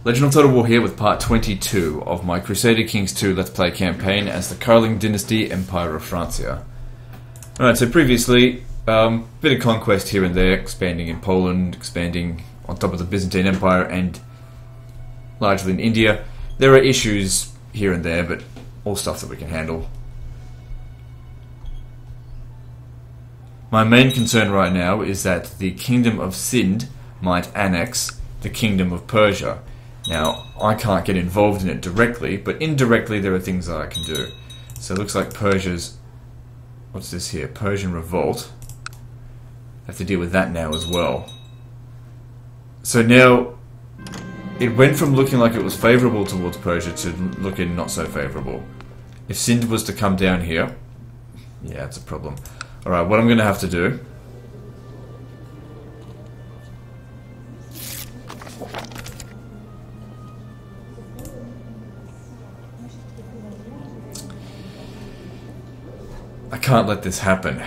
Legend of Total War here with part 22 of my Crusader Kings 2 Let's Play campaign as the Karling Dynasty, Empire of Francia. Alright, so previously, bit of conquest here and there, expanding in Poland, expanding on top of the Byzantine Empire, and largely in India. There are issues here and there, but all stuff that we can handle. My main concern right now is that the Kingdom of Sind might annex the Kingdom of Persia. Now, I can't get involved in it directly, but indirectly there are things that I can do. So it looks like Persia's... what's this here? Persian Revolt. I have to deal with that now as well. So now, it went from looking like it was favourable towards Persia to looking not so favourable. If Sind was to come down here... yeah, it's a problem. Alright, what I'm going to have to do... I can't let this happen.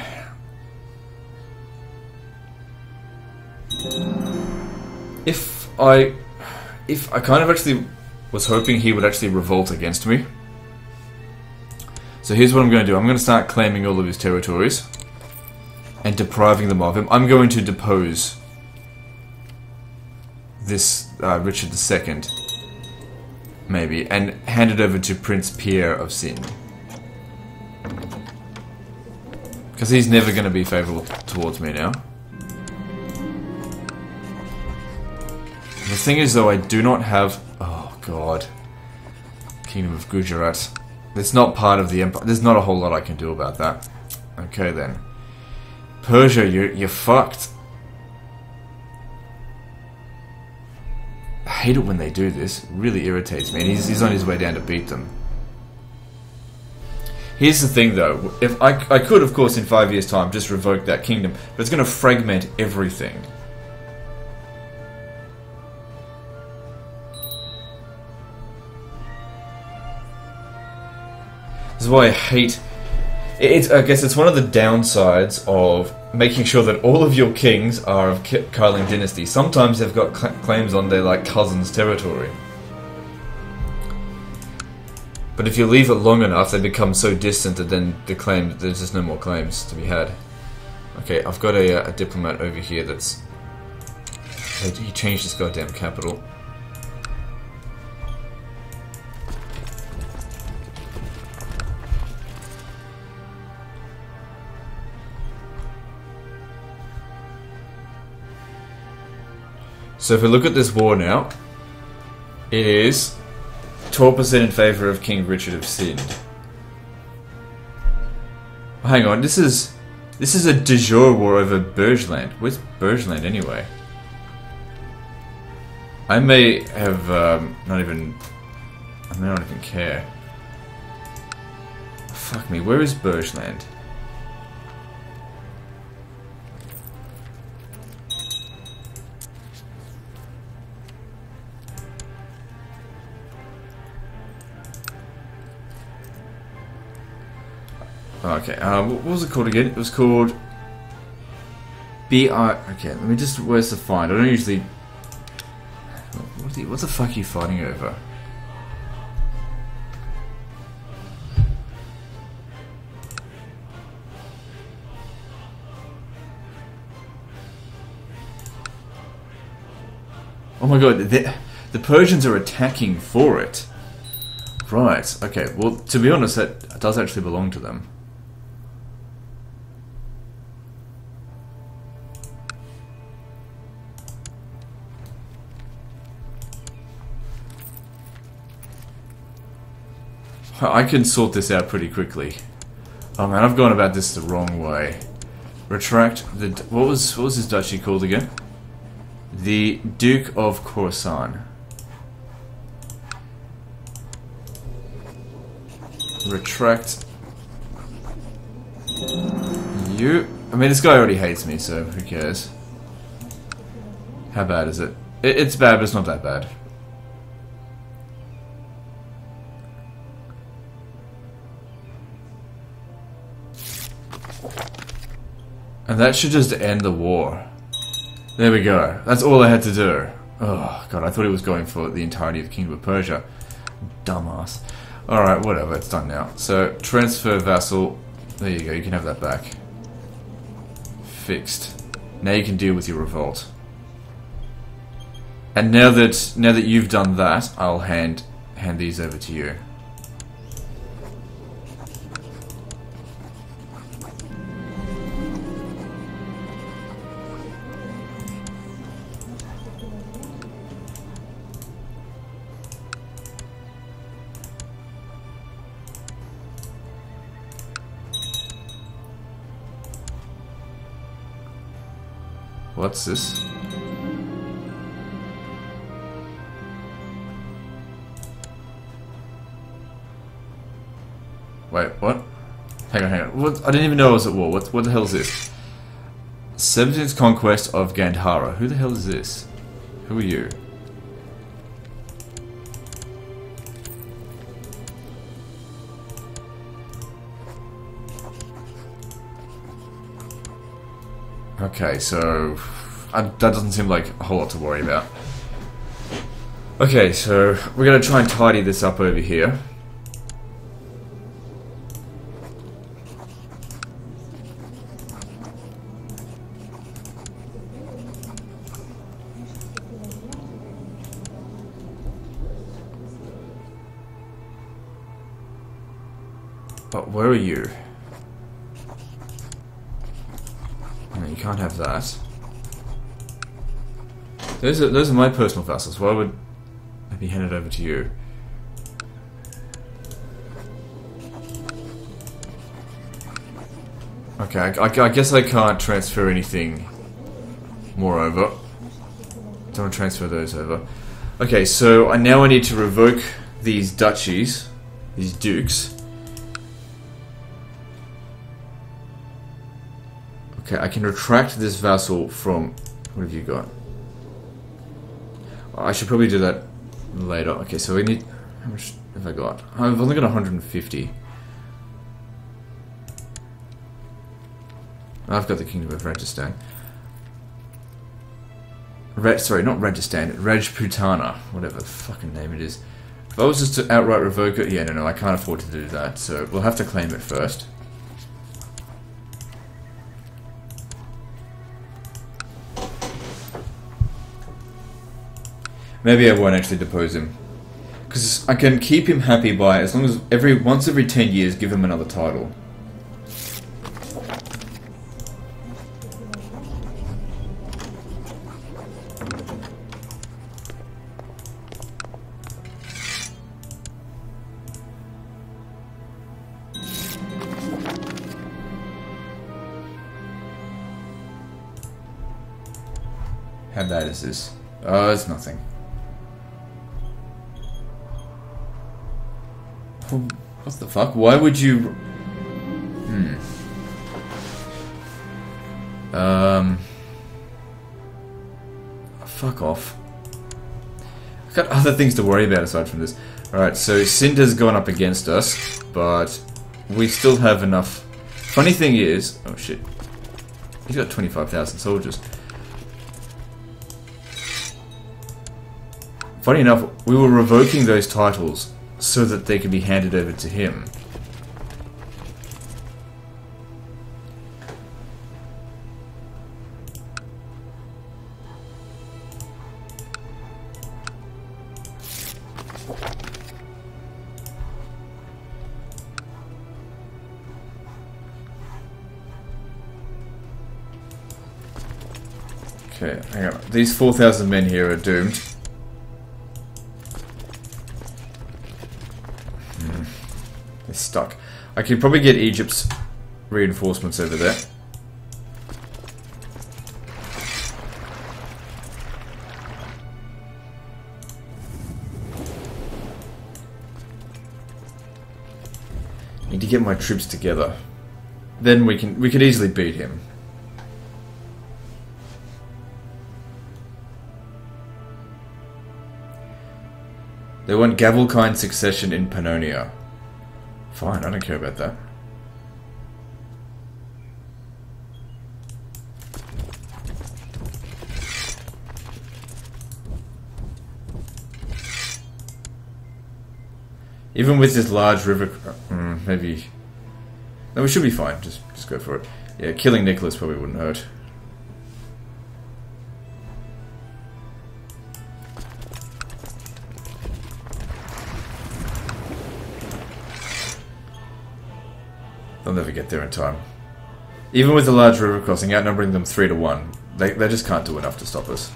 If I kind of actually was hoping he would actually revolt against me. So here's what I'm going to do. I'm going to start claiming all of his territories and depriving them of him. I'm going to depose this Richard II, maybe, and hand it over to Prince Pierre of Sind. Because he's never going to be favourable towards me now. The thing is, though, I do not have... oh, God. Kingdom of Gujarat. It's not part of the empire. There's not a whole lot I can do about that. Okay, then. Persia, you're fucked. I hate it when they do this. It really irritates me. And he's on his way down to beat them. Here's the thing, though. If I could, of course, in 5 years' time, just revoke that kingdom, but it's going to fragment everything. This is why I hate... I guess it's one of the downsides of making sure that all of your kings are of Karling Dynasty. Sometimes they've got claims on their, like, cousin's territory. But if you leave it long enough, they become so distant that then there's just no more claims to be had. Okay, I've got a diplomat over here that's... he changed his goddamn capital. So if we look at this war now, it is 12% in favour of King Richard of Sind. Hang on, this is a de jure war over Burgenland. Where's Burgenland anyway? I may have I may not even care. Fuck me, where is Burgenland? Okay, what was it called again? It was called... B.I... okay, let me just... where's the find? I don't usually... what the fuck are you fighting over? Oh my god, the Persians are attacking for it. Right, okay, well, to be honest, that does actually belong to them. I can sort this out pretty quickly. Oh man, I've gone about this the wrong way. Retract the... what was his duchy called again? The Duke of Khorasan. Retract... you... I mean, this guy already hates me, so who cares? How bad is it? It's bad, but it's not that bad. And that should just end the war. There we go. That's all I had to do. Oh, God, I thought he was going for the entirety of the Kingdom of Persia. Dumbass. Alright, whatever, it's done now. So, transfer vassal. There you go, you can have that back. Fixed. Now you can deal with your revolt. And now that you've done that, I'll hand these over to you. What's this? Wait, what? Hang on. What? I didn't even know I was at war. What the hell is this? 17th conquest of Gandhara. Who the hell is this? Who are you? Okay, so that doesn't seem like a whole lot to worry about. Okay, so we're gonna try and tidy this up over here. But where are you? No, you can't have that. Those are my personal vassals. Why would I be handed over to you? Okay, I guess I can't transfer anything more over. Don't want to transfer those over. Okay, so I need to revoke these duchies, these dukes. Okay, I can retract this vassal from... What have you got? I should probably do that later. Okay, so we need... How much have I got? I've only got 150. I've got the Kingdom of Rajasthan. Sorry, not Rajasthan. Rajputana. Whatever the fucking name it is. If I was just to outright revoke it... Yeah, no, I can't afford to do that. So we'll have to claim it first. Maybe I won't actually depose him. Because I can keep him happy by, as long as once every 10 years, give him another title. How bad is this? Oh, it's nothing. What the fuck? Why would you... Fuck off. I've got other things to worry about aside from this. Alright, so Sind has gone up against us, but we still have enough... Funny thing is... Oh shit. He's got 25,000 soldiers. Funny enough, we were revoking those titles so that they could be handed over to him. Okay, hang on. These 4,000 men here are doomed. They're stuck. I could probably get Egypt's reinforcements over there. Need to get my troops together. Then we could easily beat him. They want Gavelkind succession in Pannonia. Fine, I don't care about that. Even with this large river... maybe... No, we should be fine. Just go for it. Yeah, killing Nicholas probably wouldn't hurt. They'll never get there in time. Even with the large river crossing, outnumbering them 3 to 1, they just can't do enough to stop us.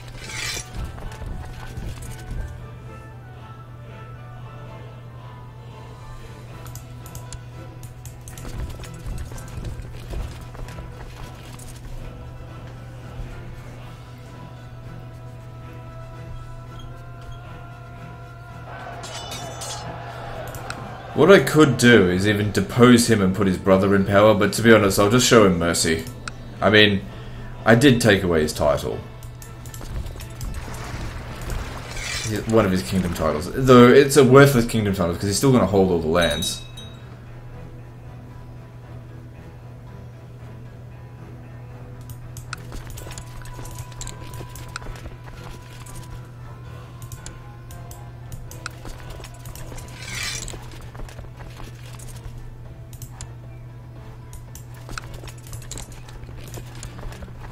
What I could do is even depose him and put his brother in power, but to be honest, I'll just show him mercy. I mean, I did take away his title. One of his kingdom titles. Though it's a worthless kingdom title because he's still going to hold all the lands.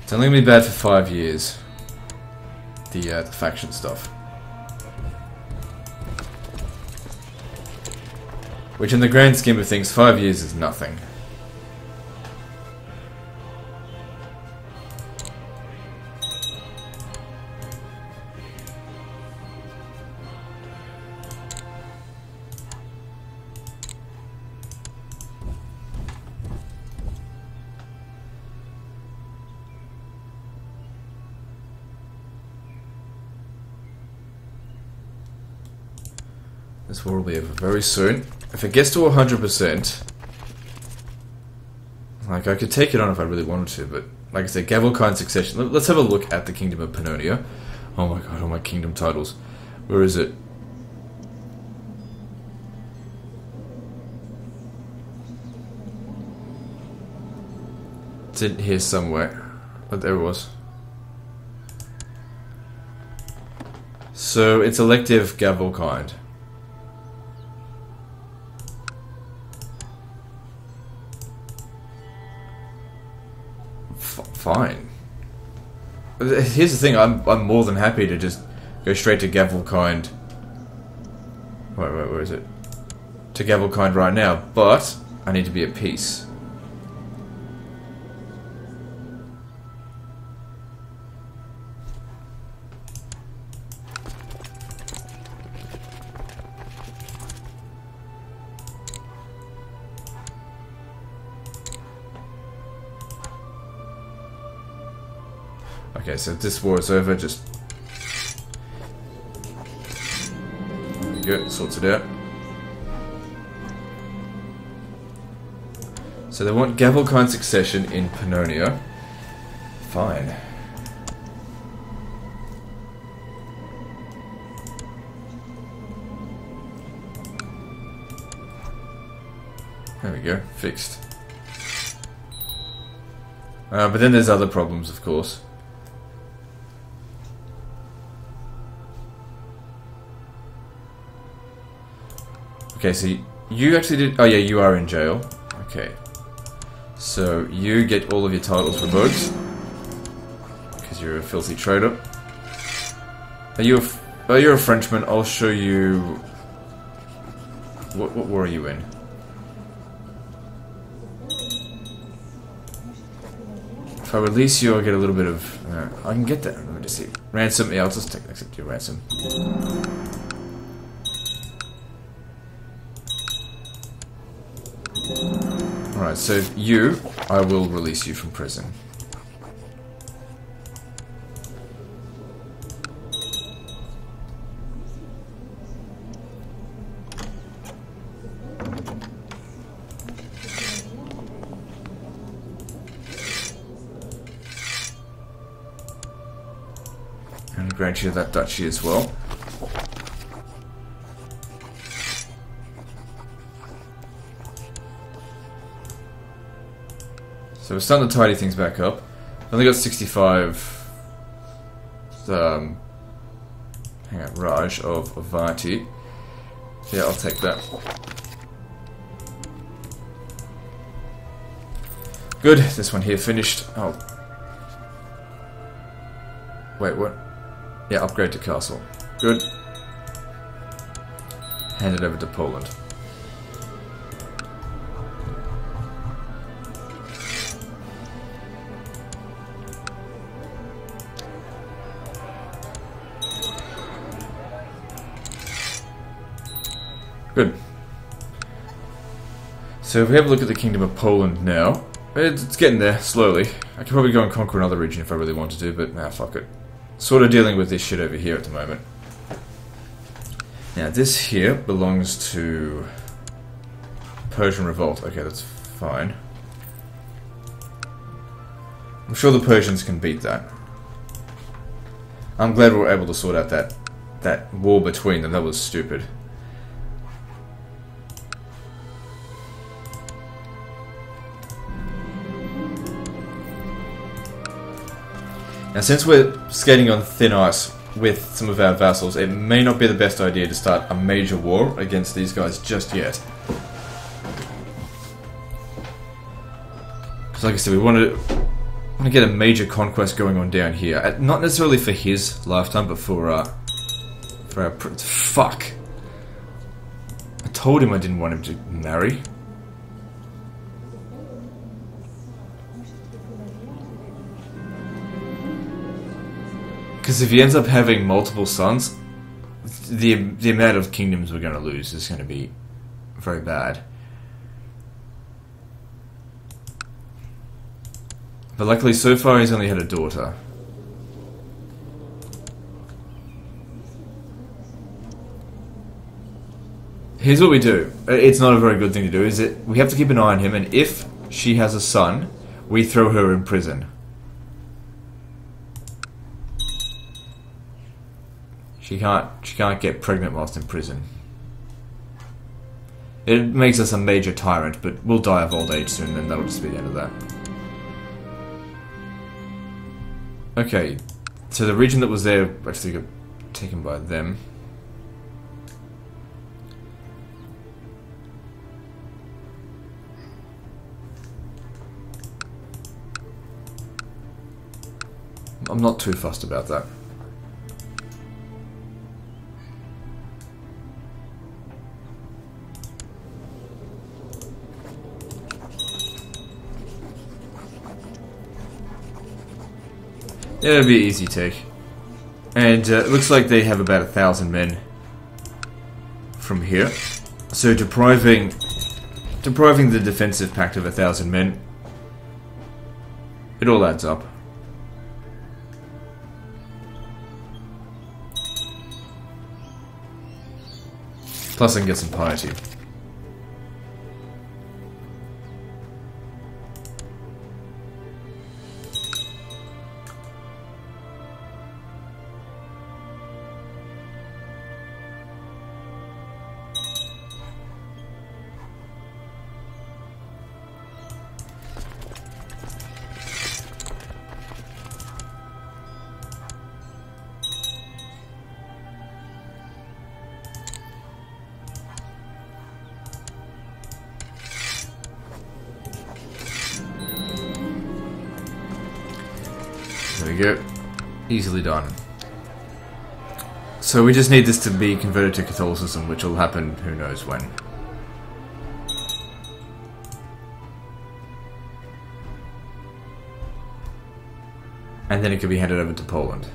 It's only going to be bad for 5 years. The faction stuff. Which in the grand scheme of things, 5 years is nothing. This war will be over very soon. If it gets to 100%, like I could take it on if I really wanted to, but like I said, Gavelkind succession. Let's have a look at the Kingdom of Pannonia. Oh my god, all my kingdom titles. Where is it? It's in here somewhere. Oh, there it was. So it's elective Gavelkind. Fine. Here's the thing, I'm more than happy to just go straight to Gavelkind. Wait, where is it? To Gavelkind right now, but I need to be at peace. Okay, so this war is over, just... There we go, sorts it out. So they want Gavelkind succession in Pannonia. Fine. There we go, fixed. But then there's other problems, of course. Okay, so you actually did... Oh yeah, you are in jail. Okay. So you get all of your titles revoked. Because you're a filthy traitor. You're a Frenchman. I'll show you... What war are you in? If I release you, I'll get a little bit of... I can get that. Let me just see. Ransom. Yeah, I'll just accept your ransom. Alright, so you, I will release you from prison. And grant you that duchy as well. So we're starting to tidy things back up. I've only got 65 hang on, Raj of Avanti. Yeah, I'll take that. Good, this one here finished. Oh. Wait, what? Yeah, upgrade to castle. Good. Hand it over to Poland. Good. So if we have a look at the Kingdom of Poland now, it's getting there, slowly. I could probably go and conquer another region if I really wanted to, but nah, fuck it. Sort of dealing with this shit over here at the moment. Now this here belongs to Persian Revolt. Okay, that's fine. I'm sure the Persians can beat that. I'm glad we were able to sort out that war between them. That was stupid. Now, since we're skating on thin ice with some of our vassals, it may not be the best idea to start a major war against these guys just yet. Because, like I said, we want to get a major conquest going on down here. Not necessarily for his lifetime, but for our... Fuck! I told him I didn't want him to marry. Because if he ends up having multiple sons, the amount of kingdoms we're going to lose is going to be very bad. But luckily, so far, he's only had a daughter. Here's what we do. It's not a very good thing to do, is it? We have to keep an eye on him, and if she has a son, we throw her in prison. She can't get pregnant whilst in prison. It makes us a major tyrant, but we'll die of old age soon, and that'll just be the end of that. Okay, so the region that was there actually got taken by them. I'm not too fussed about that. Yeah, it'll be an easy take. And it looks like they have about 1,000 men from here. So depriving the defensive pact of 1,000 men, it all adds up. Plus I can get some piety. There we go. Easily done. So we just need this to be converted to Catholicism, which will happen who knows when. And then it could be handed over to Poland.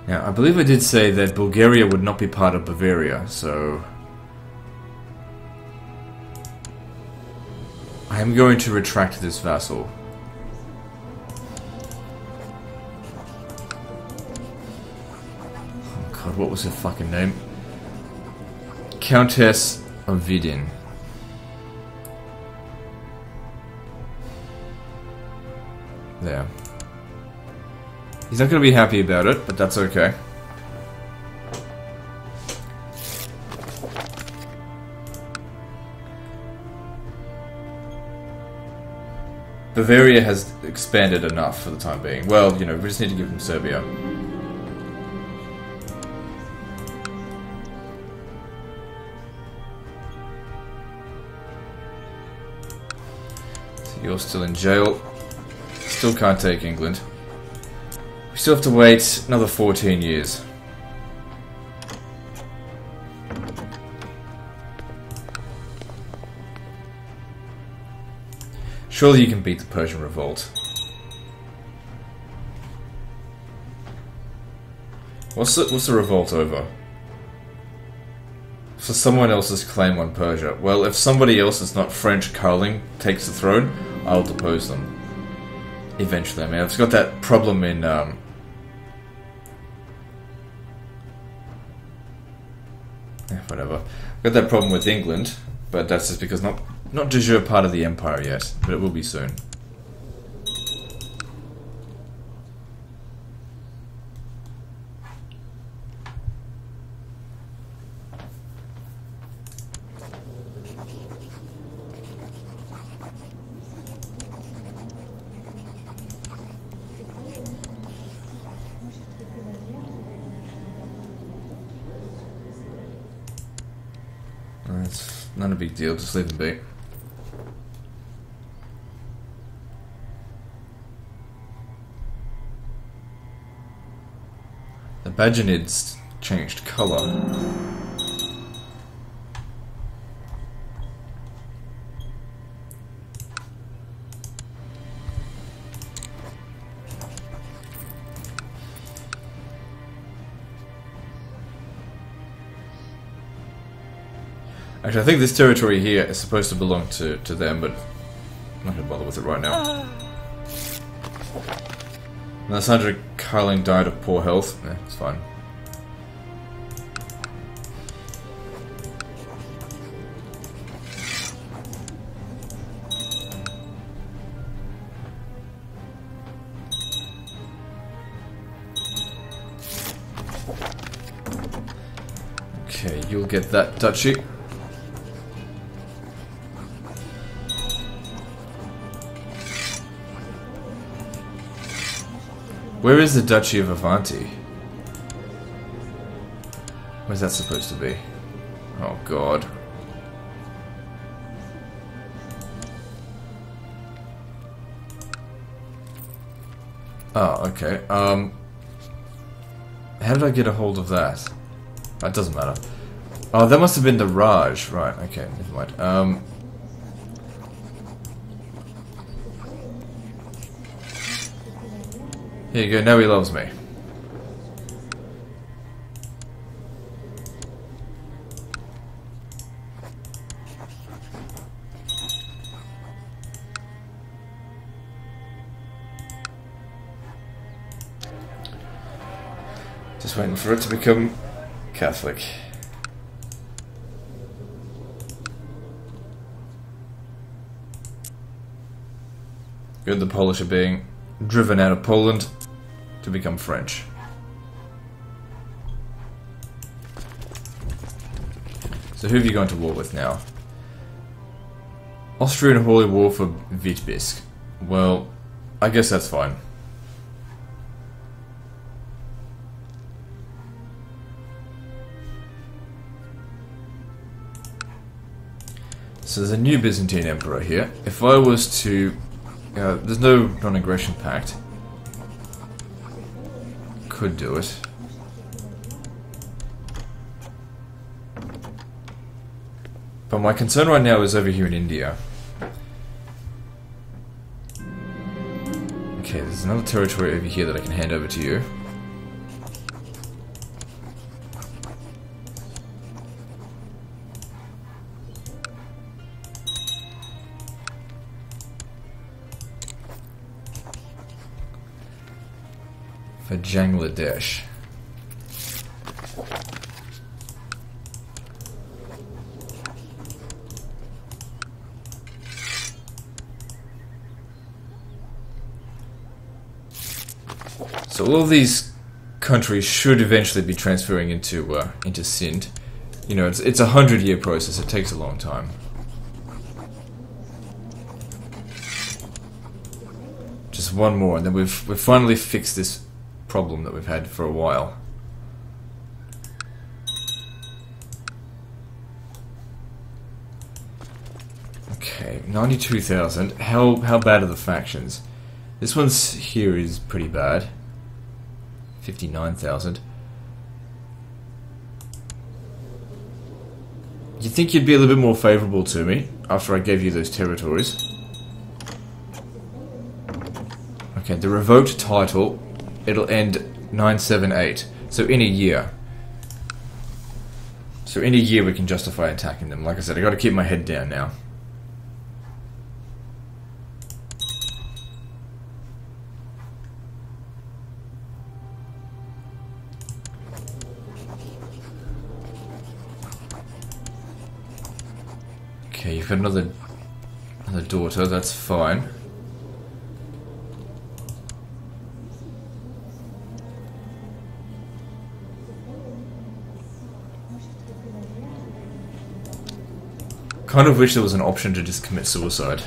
Now, I believe I did say that Bulgaria would not be part of Bavaria, so... I am going to retract this vassal. Oh god, what was her fucking name? Countess of Vidin. There. He's not going to be happy about it, but that's okay. Bavaria has expanded enough for the time being. Well, you know, we just need to give them Serbia. So you're still in jail. Still can't take England. We still have to wait another 14 years. Surely you can beat the Persian Revolt. What's the revolt over? For someone else's claim on Persia. Well, if somebody else that's not French Karling takes the throne, I'll depose them. Eventually. I mean, I've got that problem in whatever. I've got that problem with England, but that's just because not de jure part of the empire yet, but it will be soon. It's not a big deal, just leave them be. The Byzantines changed colour. Actually, I think this territory here is supposed to belong to them, but I'm not going to bother with it right now. Now, Sandra Karling died of poor health. Yeah, it's fine. Okay, you'll get that duchy. Where is the Duchy of Avanti? Where's that supposed to be? Oh god. Oh, okay. How did I get a hold of that? That doesn't matter. Oh, that must have been the Raj. Right, okay, never mind. Here you go, now he loves me. Just waiting for it to become Catholic. Good, the Polish are being driven out of Poland to become French. So who have you gone to war with now? Austrian Holy War for Vitebsk. Well, I guess that's fine. So there's a new Byzantine emperor here. If I was to... there's no non-aggression pact. Could do it. But my concern right now is over here in India. Okay, there's another territory over here that I can hand over to you. For Bangladesh. So all of these countries should eventually be transferring into Sind. You know, it's a 100-year process. It takes a long time. just one more, and then we've finally fixed this problem that we've had for a while. Okay, 92,000. How bad are the factions? This one's here is pretty bad. 59,000. You'd think you'd be a little bit more favourable to me after I gave you those territories. Okay, the revoked title, it'll end 978. So in a year. So in a year we can justify attacking them. Like I said, I gotta keep my head down now. Okay, you've got another daughter, that's fine. Kind of wish there was an option to just commit suicide.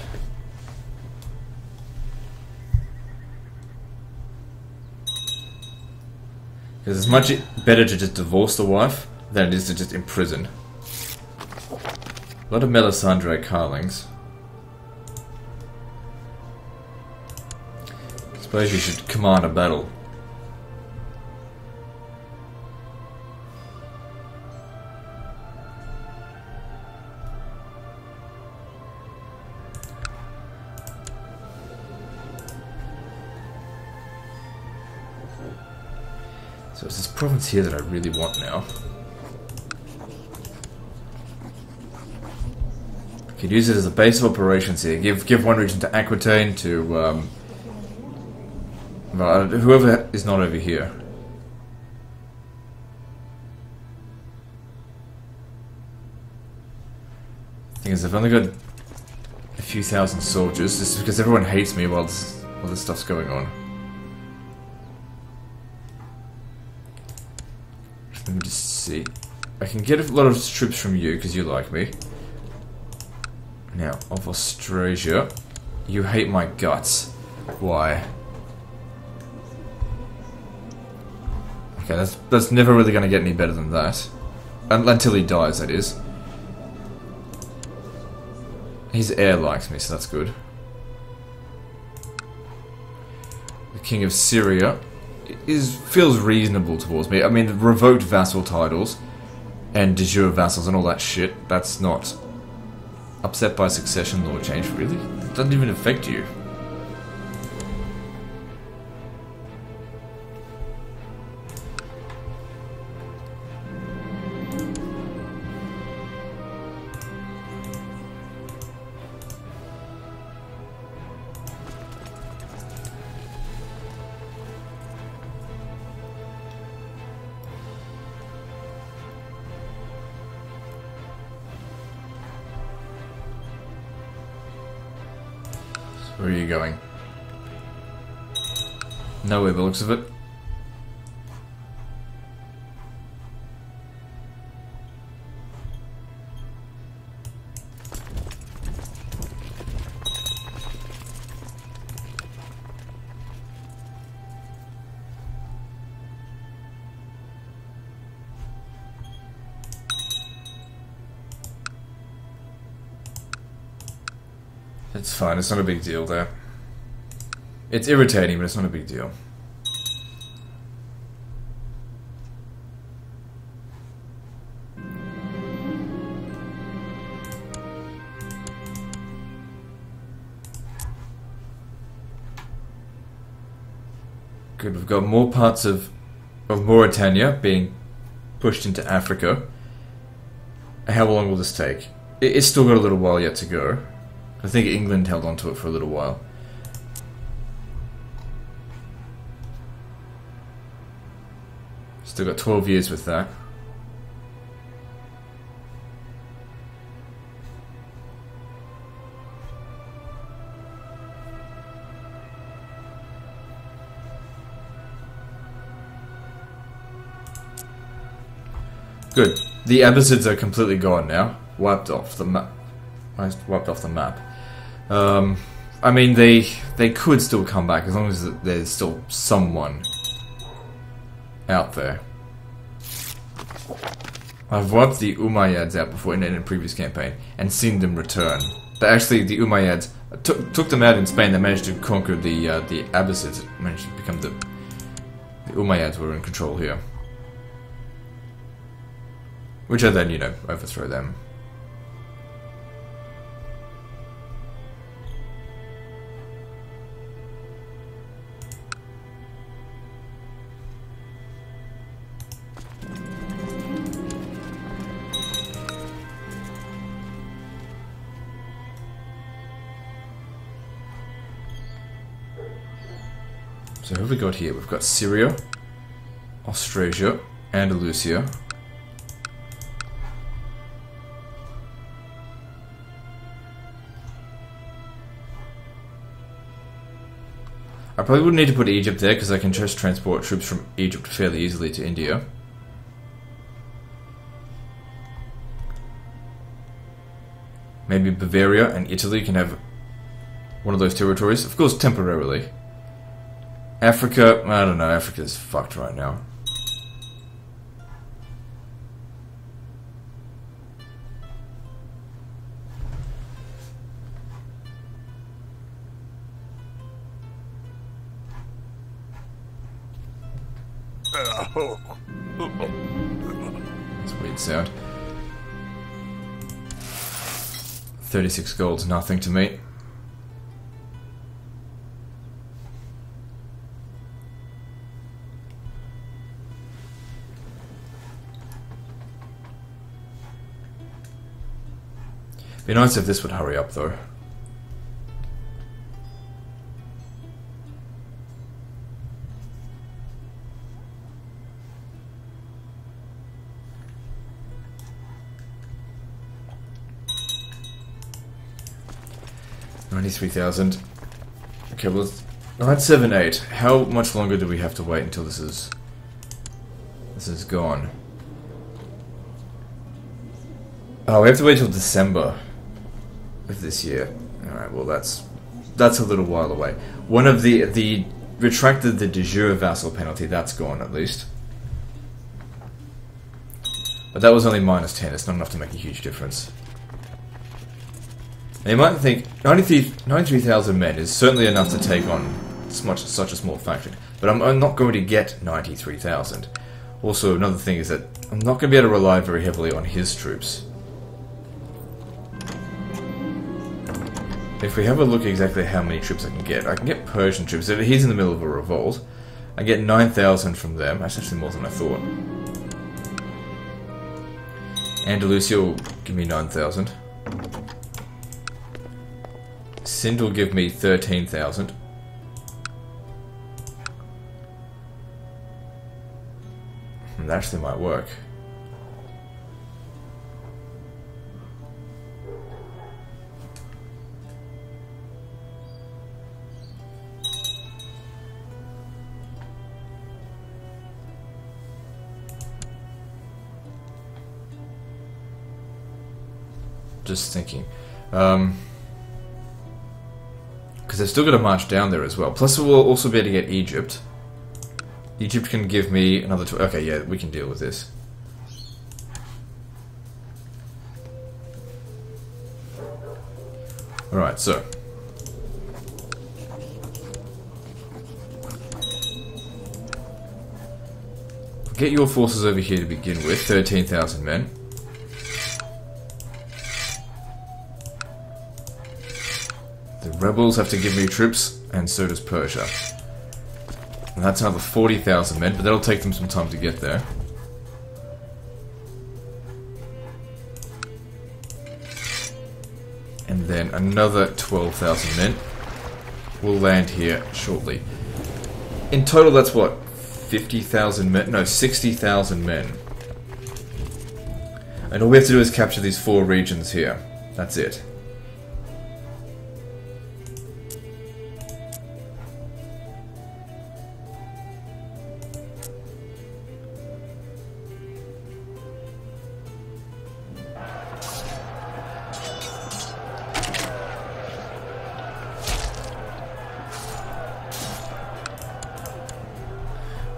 Because it's much better to just divorce the wife than it is to just imprison. A lot of Melisandre Karlings. Suppose you should command a battle. So it's this province here that I really want now. Could use it as a base of operations here. Give one region to Aquitaine, to whoever is not over here. Thing is, I've only got a few thousand soldiers, just because everyone hates me while this stuff's going on. Let me just see. I can get a lot of troops from you because you like me. Now, of Austrasia, you hate my guts. Why? Okay, that's never really going to get any better than that. Until he dies, that is. His heir likes me, so that's good. The King of Syria feels reasonable towards me. I mean, the revoked vassal titles and de jure vassals and all that shit, that's not... Upset by succession law change, really? It doesn't even affect you. Where are you going? Nowhere, by the looks of it. It's fine, it's not a big deal there. It's irritating, but it's not a big deal. Good, we've got more parts of Mauritania being pushed into Africa. How long will this take? It's still got a little while yet to go. I think England held on to it for a little while. Still got 12 years with that. Good. The Abbasids are completely gone now. Wiped off the map. Wiped off the map. I mean, they could still come back as long as there's still someone out there. I've wiped the Umayyads out before in a previous campaign and seen them return. But actually, the Umayyads took them out in Spain. They managed to conquer the Abbasids. Managed to become the Umayyads were in control here, which are then, you know, overthrow them. So who have we got here? We've got Syria, Austrasia, Andalusia. I probably wouldn't need to put Egypt there because I can just transport troops from Egypt fairly easily to India. Maybe Bavaria and Italy can have one of those territories, of course temporarily. Africa, I don't know, Africa's fucked right now. That's a weird sound. 36 gold's nothing to me. Be nice if this would hurry up, though. $93,000. Okay, well, 978. How much longer do we have to wait until this is gone? Oh, we have to wait till December of this year. Alright, well that's a little while away. One of the retracted the de jure vassal penalty, that's gone at least. But that was only -10, it's not enough to make a huge difference. Now you might think 93,000 men is certainly enough to take on such a small faction, but I'm not going to get 93,000. Also, another thing is that I'm not going to be able to rely very heavily on his troops. If we have a look at exactly how many troops I can get Persian troops. He's in the middle of a revolt. I get 9,000 from them. That's actually more than I thought. Andalusia will give me 9,000. Sind will give me 13,000. That actually might work. Just thinking. Because they've still got to march down there as well. Plus we'll also be able to get Egypt. Egypt can give me another... Okay, yeah, we can deal with this. Alright, so... get your forces over here to begin with. 13,000 men. The rebels have to give me troops, and so does Persia. And that's another 40,000 men, but that'll take them some time to get there. And then another 12,000 men will land here shortly. In total, that's what? 50,000 men? No, 60,000 men. And all we have to do is capture these 4 regions here. That's it.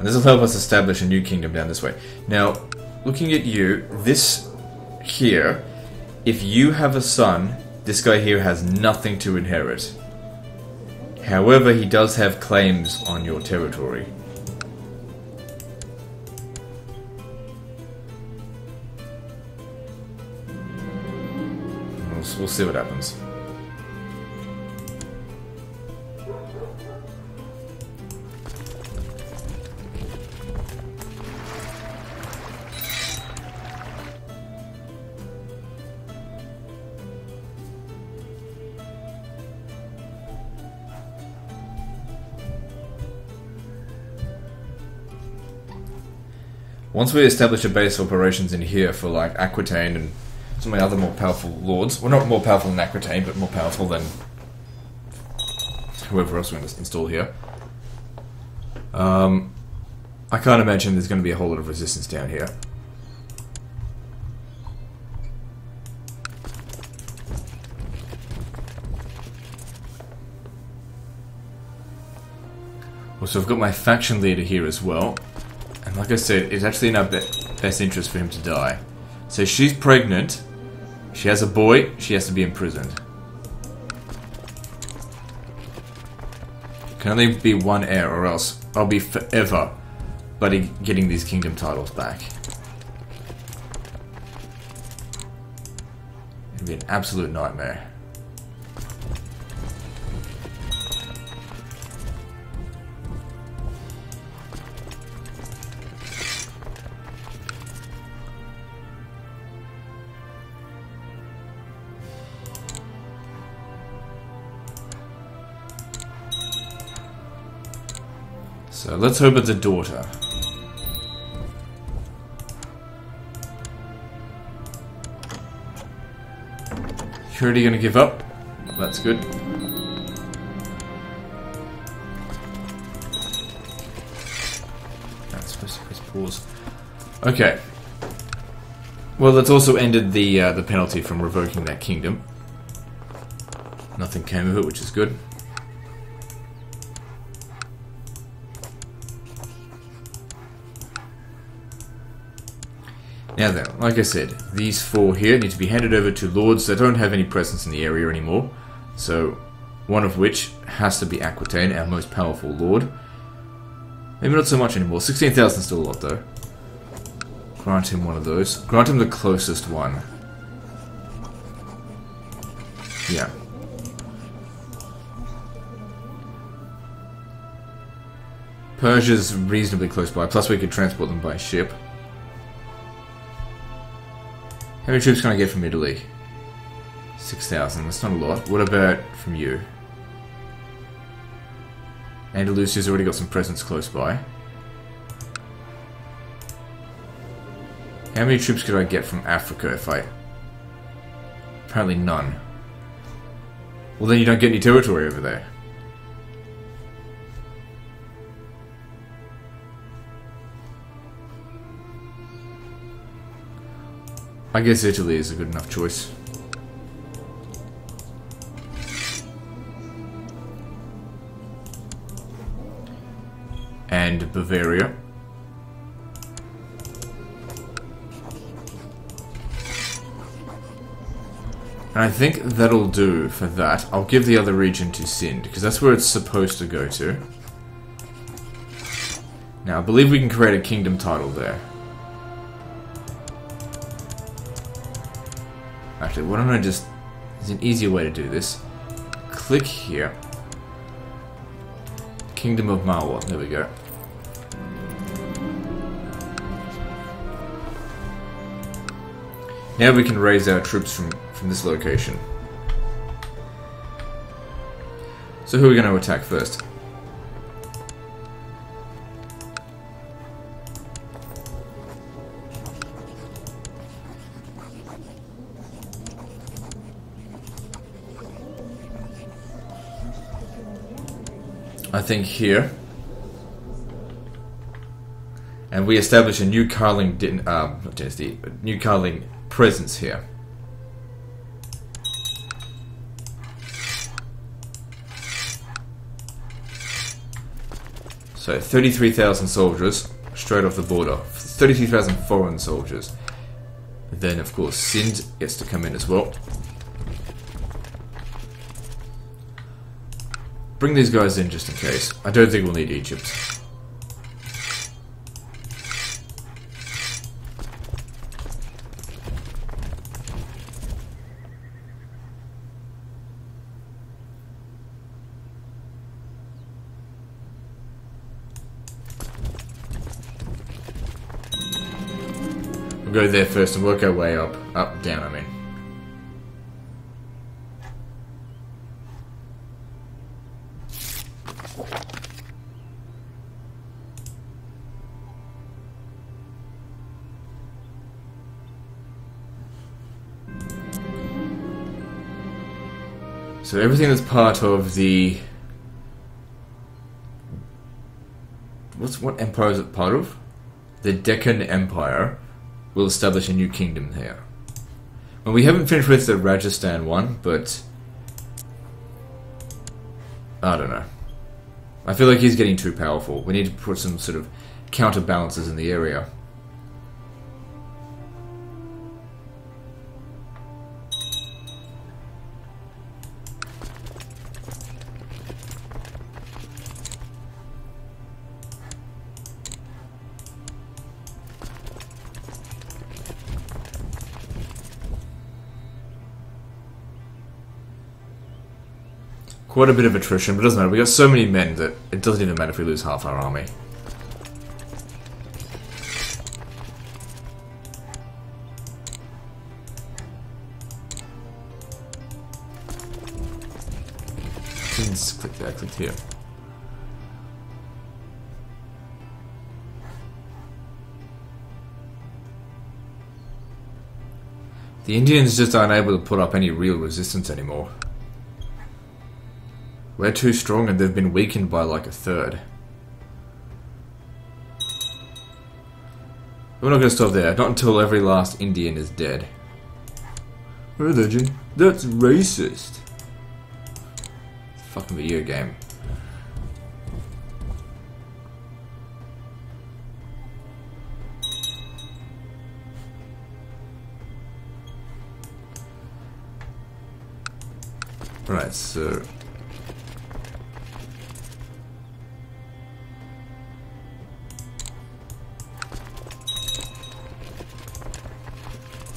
And this will help us establish a new kingdom down this way. Now, looking at you, this here, if you have a son, this guy here has nothing to inherit. However, he does have claims on your territory. We'll see what happens. Once we establish a base of operations in here for like Aquitaine and some of the other more powerful lords, well, not more powerful than Aquitaine, but more powerful than whoever else we're going to install here. I can't imagine there's going to be a whole lot of resistance down here. Well, so I've got my faction leader here as well. And like I said, it's actually in our best interest for him to die. So she's pregnant, she has a boy, she has to be imprisoned. Can only be one heir or else I'll be forever bloody getting these kingdom titles back. It'd be an absolute nightmare. So let's hope it's a daughter. You're already gonna give up? That's good. That's supposed to press pause. Okay. Well, that's also ended the penalty from revoking that kingdom. Nothing came of it, which is good. Now then, like I said, these four here need to be handed over to lords that don't have any presence in the area anymore. So, one of which has to be Aquitaine, our most powerful lord. Maybe not so much anymore. 16,000 is still a lot though. Grant him one of those. Grant him the closest one. Yeah. Persia's reasonably close by, plus we could transport them by ship. How many troops can I get from Italy? 6,000, that's not a lot. What about from you? Andalusia's already got some presence close by. How many troops could I get from Africa if I... Apparently none. Well then you don't get any territory over there. I guess Italy is a good enough choice. And Bavaria. And I think that'll do for that. I'll give the other region to Sind, because that's where it's supposed to go to. Now, I believe we can create a kingdom title there. Actually, why don't I just... There's an easier way to do this. Click here. Kingdom of Marwa. There we go. Now we can raise our troops from this location. So who are we going to attack first? I think here. And we establish a new Karling dynasty, a new Karling presence here. So 33,000 soldiers straight off the border. 33,000 foreign soldiers. Then, of course, Sind gets to come in as well. Bring these guys in just in case. I don't think we'll need Egypt. We'll go there first and work our way up, down, I mean. So everything that's part of the... What empire is it part of? The Deccan Empire will establish a new kingdom here. Well, we haven't finished with the Rajasthan one, but... I don't know. I feel like he's getting too powerful. We need to put some sort of counterbalances in the area. Quite a bit of attrition, but it doesn't matter. We got so many men that it doesn't even matter if we lose half our army. Just click there, click here. The Indians just aren't able to put up any real resistance anymore. We're too strong and they've been weakened by like a third. We're not going to stop there. Not until every last Indian is dead. Religion? That's racist. Fucking video game. Right, so...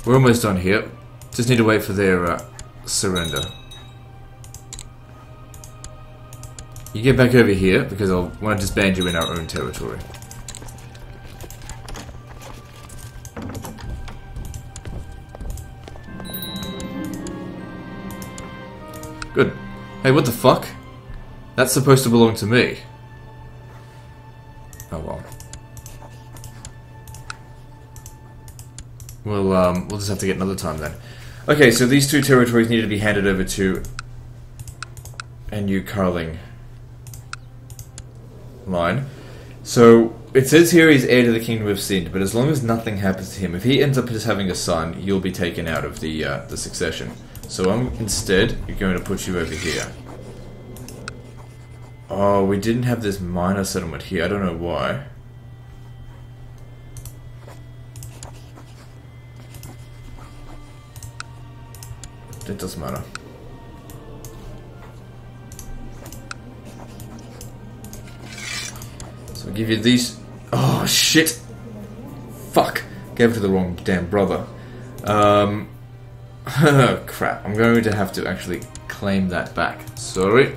we're almost done here. Just need to wait for their surrender. You get back over here because I'll want to disband you in our own territory. Good. Hey, what the fuck? That's supposed to belong to me. Oh well. We'll just have to get another time then. Okay, so these two territories need to be handed over to a new Karling line. So it says here he's heir to the Kingdom of Sind, but as long as nothing happens to him, if he ends up just having a son, you'll be taken out of the succession. So I'm instead going to put you over here. Oh, we didn't have this minor settlement here. I don't know why. It doesn't matter. So I'll give you these. Oh shit! Fuck! Gave it to the wrong damn brother. Crap. I'm going to have to actually claim that back. Sorry.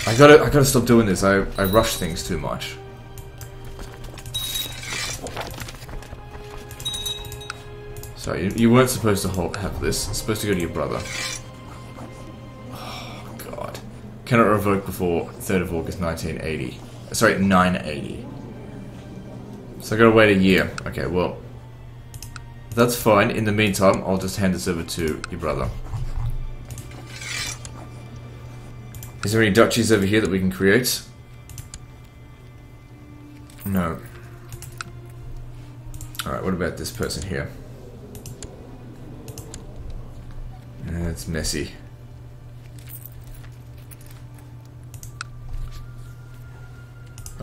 I gotta stop doing this. I rush things too much. Sorry, you weren't supposed to have this. It's supposed to go to your brother. Oh, God. Cannot revoke before 3rd of August 1980. Sorry, 980. So I gotta wait a year. Okay, well. That's fine. In the meantime, I'll just hand this over to your brother. Is there any duchies over here that we can create? No. Alright, what about this person here? It's messy.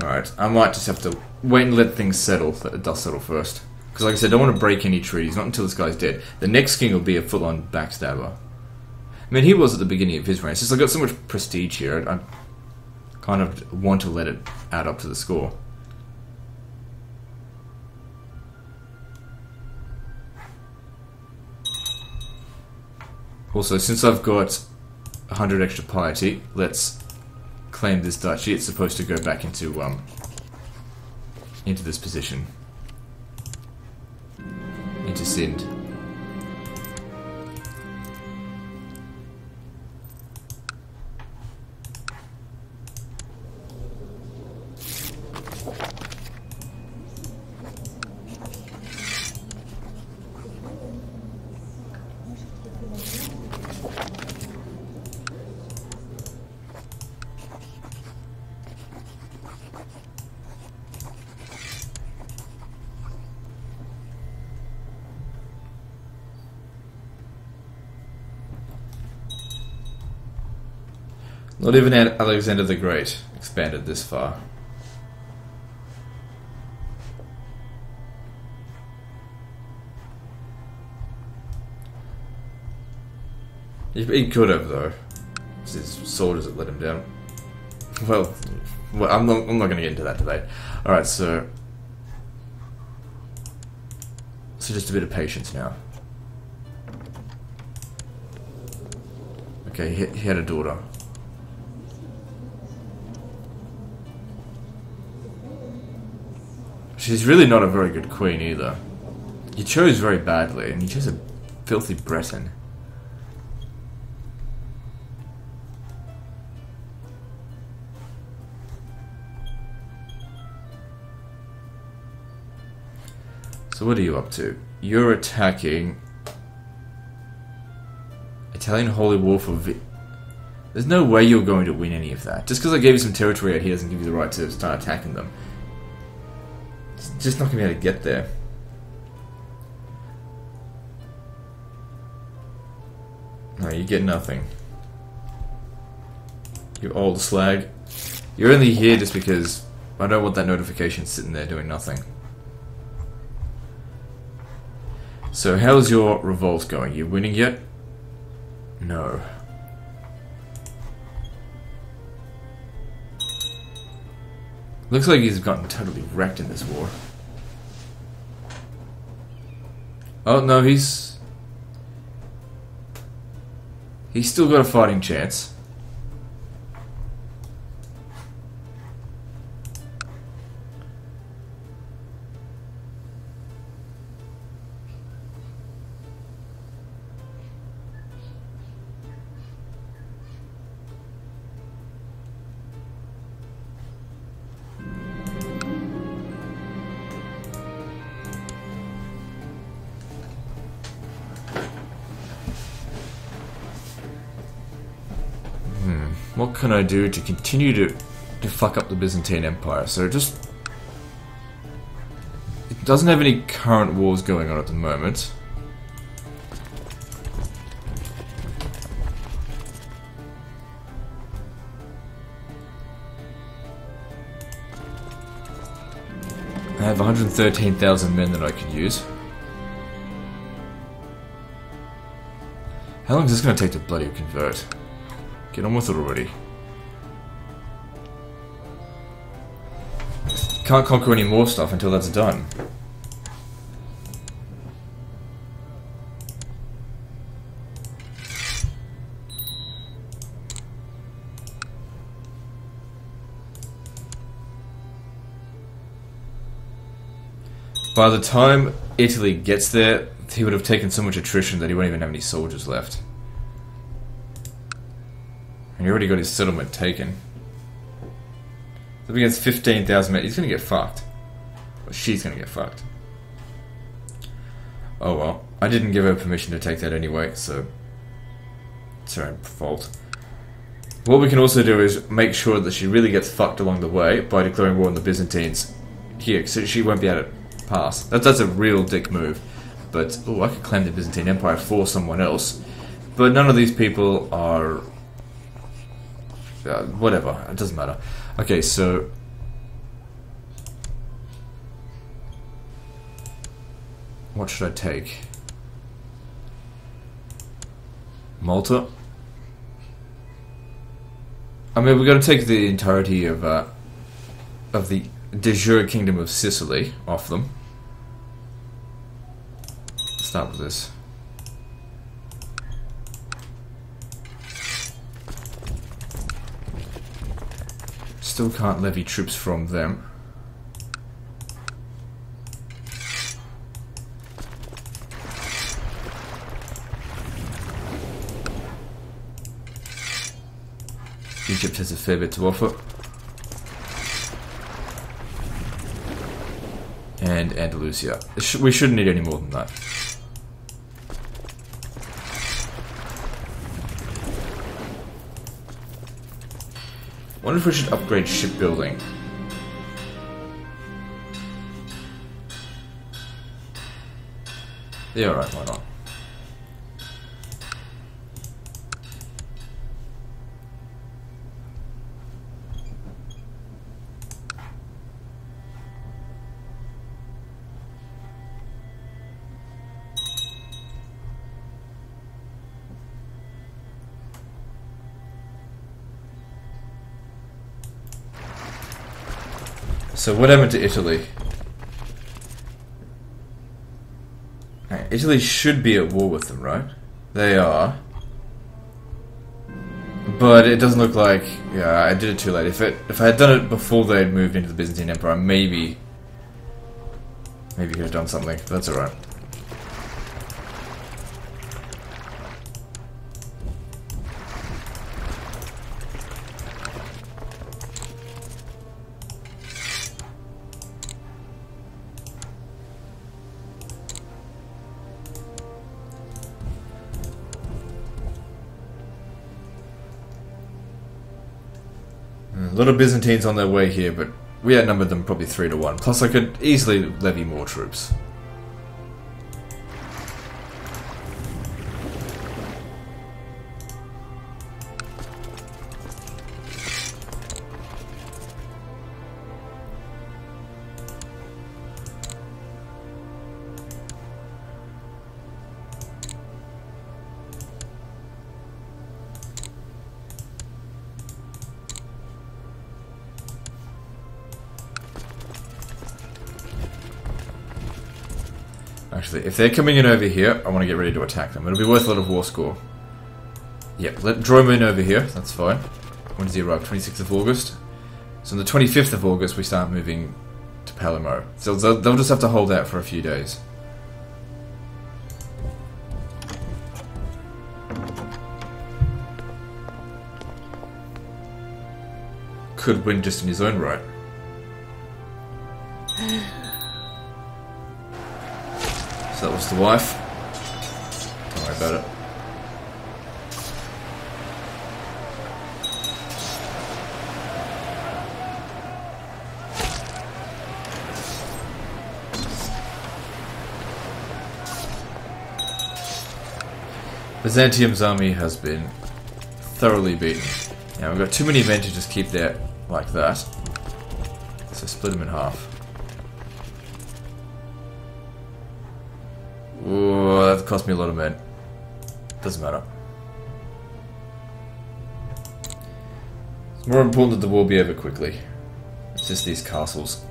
Alright, I might just have to wait and let things settle, let the dust settle first. Because like I said, I don't want to break any treaties, not until this guy's dead. The next king will be a full-on backstabber. I mean, he was at the beginning of his reign. It's just I've got so much prestige here, I kind of want to let it add up to the score. Also, since I've got 100 extra piety, let's claim this duchy. It's supposed to go back into this position. Into Sind. Not even Alexander the Great expanded this far. He could have, though. It's his soldiers that let him down. Well, I'm not going to get into that debate. Alright, so just a bit of patience now. Okay, he had a daughter. She's really not a very good queen either. You chose very badly, and you chose a filthy Breton. So what are you up to? You're attacking Italian Holy War for There's no way you're going to win any of that. Just because I gave you some territory out here doesn't give you the right to start attacking them. It's just not going to be able to get there. No, you get nothing. You old slag. You're only here just because I don't want that notification sitting there doing nothing. So how's your revolt going? You winning yet? No. Looks like he's gotten totally wrecked in this war. Oh no, he's still got a fighting chance. What can I do to continue to fuck up the Byzantine Empire? So it doesn't have any current wars going on at the moment. I have 113,000 men that I could use. How long is this going to take to bloody convert? Get on with it already. Can't conquer any more stuff until that's done. By the time Italy gets there, he would have taken so much attrition that he won't even have any soldiers left. And he already got his settlement taken. So if he gets 15,000 men, he's going to get fucked. Or she's going to get fucked. Oh well. I didn't give her permission to take that anyway, so it's her own fault. What we can also do is make sure that she really gets fucked along the way by declaring war on the Byzantines here, so she won't be able to pass. That's a real dick move. But, oh, I could claim the Byzantine Empire for someone else. But none of these people are... whatever, it doesn't matter. Okay, so What should I take? Malta? I mean, we're going to take the entirety of the de jure Kingdom of Sicily off them. Let's start with this. Still can't levy troops from them. Egypt has a fair bit to offer. And Andalusia. We shouldn't need any more than that. Wonder if we should upgrade shipbuilding. Yeah, alright, why not? So what happened to Italy? Italy should be at war with them, right? They are. But it doesn't look like... Yeah, I did it too late. If I had done it before they had moved into the Byzantine Empire, maybe could have done something. But that's alright. A lot of Byzantines on their way here, but we outnumbered them probably 3 to 1. Plus I could easily levy more troops. Actually, if they're coming in over here, I want to get ready to attack them. It'll be worth a lot of war score. Yep, draw them in over here. That's fine. When does he arrive? 26th of August? So on the 25th of August, we start moving to Palermo. So they'll just have to hold out for a few days. Could win just in his own right. So that was the wife. Don't worry about it. Byzantium's army has been thoroughly beaten. Now we've got too many men to just keep there like that. So split them in half. Ooh, that cost me a lot of men. Doesn't matter. It's more important that the war be over quickly. It's just these castles.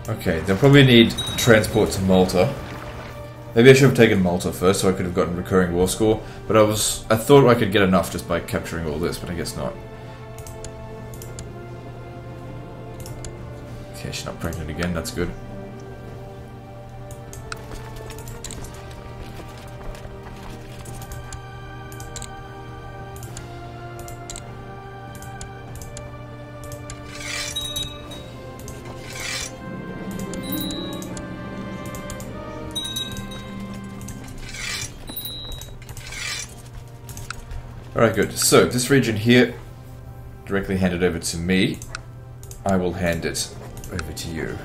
Okay, they'll probably need transport to Malta. Maybe I should have taken Malta first so I could have gotten recurring war score, but I thought I could get enough just by capturing all this, but I guess not. Okay, she's not pregnant again, that's good. Alright, good. So, this region here, directly hand it over to me, I will hand it over to you.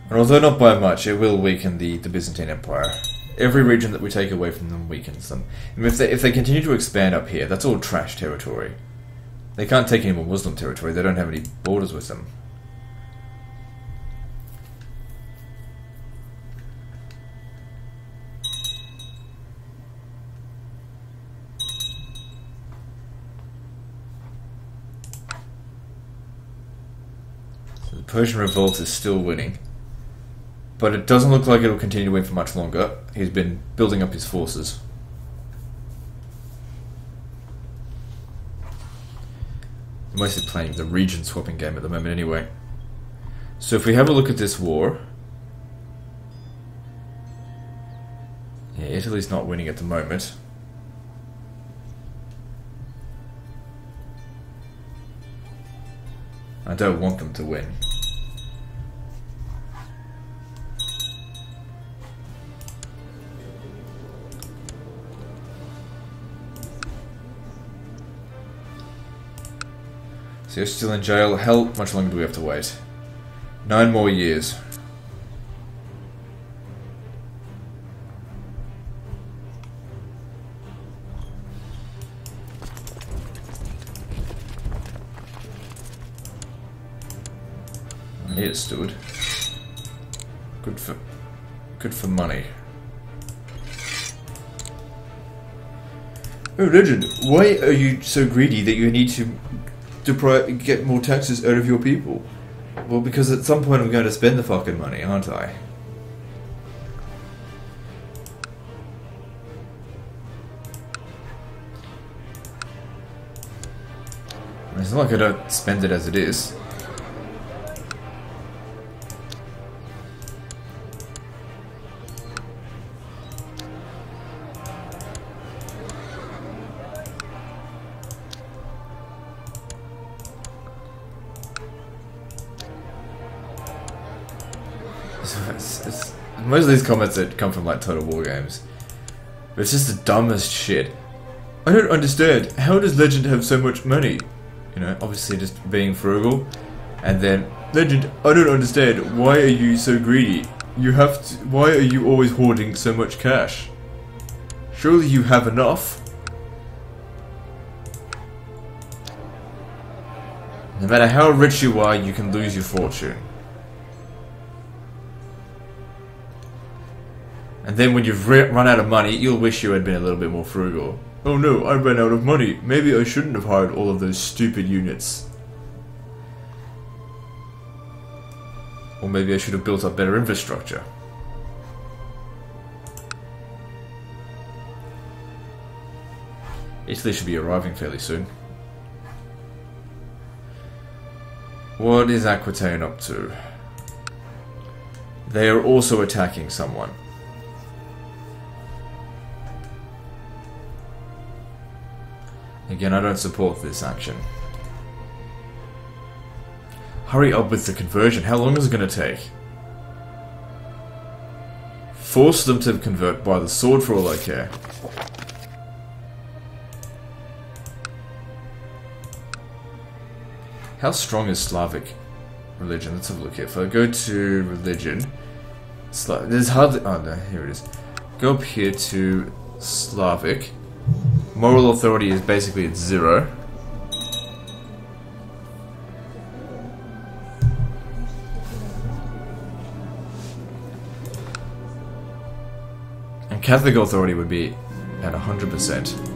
And although not by much, it will weaken the Byzantine Empire. Every region that we take away from them weakens them. And if they continue to expand up here, that's all trash territory. They can't take any more Muslim territory, they don't have any borders with them. So the Persian Revolt is still winning. But it doesn't look like it'll continue to win for much longer. He's been building up his forces. I'm mostly playing the region swapping game at the moment anyway. So if we have a look at this war... Yeah, Italy's not winning at the moment. I don't want them to win. So you're still in jail. How much longer do we have to wait? 9 more years. It stood. Good for money. Oh, Legend, why are you so greedy that you need to get more taxes out of your people? Well, because at some point I'm going to spend the fucking money, aren't I? It's not like I don't spend it as it is. Most of these comments that come from like Total War games, but it's just the dumbest shit. I don't understand. How does Legend have so much money? You know, obviously just being frugal. And then, Legend, I don't understand. Why are you so greedy? Why are you always hoarding so much cash? Surely you have enough. No matter how rich you are, you can lose your fortune. And then when you've run out of money, you'll wish you had been a little bit more frugal. Oh no, I ran out of money. Maybe I shouldn't have hired all of those stupid units. Or maybe I should have built up better infrastructure. Italy should be arriving fairly soon. What is Aquitaine up to? They are also attacking someone. Again, I don't support this action. Hurry up with the conversion. How long is it going to take? Force them to convert by the sword for all I care. How strong is Slavic religion? Let's have a look here. If I go to religion, there's hardly... Oh no, here it is. Go up here to Slavic. Moral authority is basically at 0. And Catholic authority would be at 100%.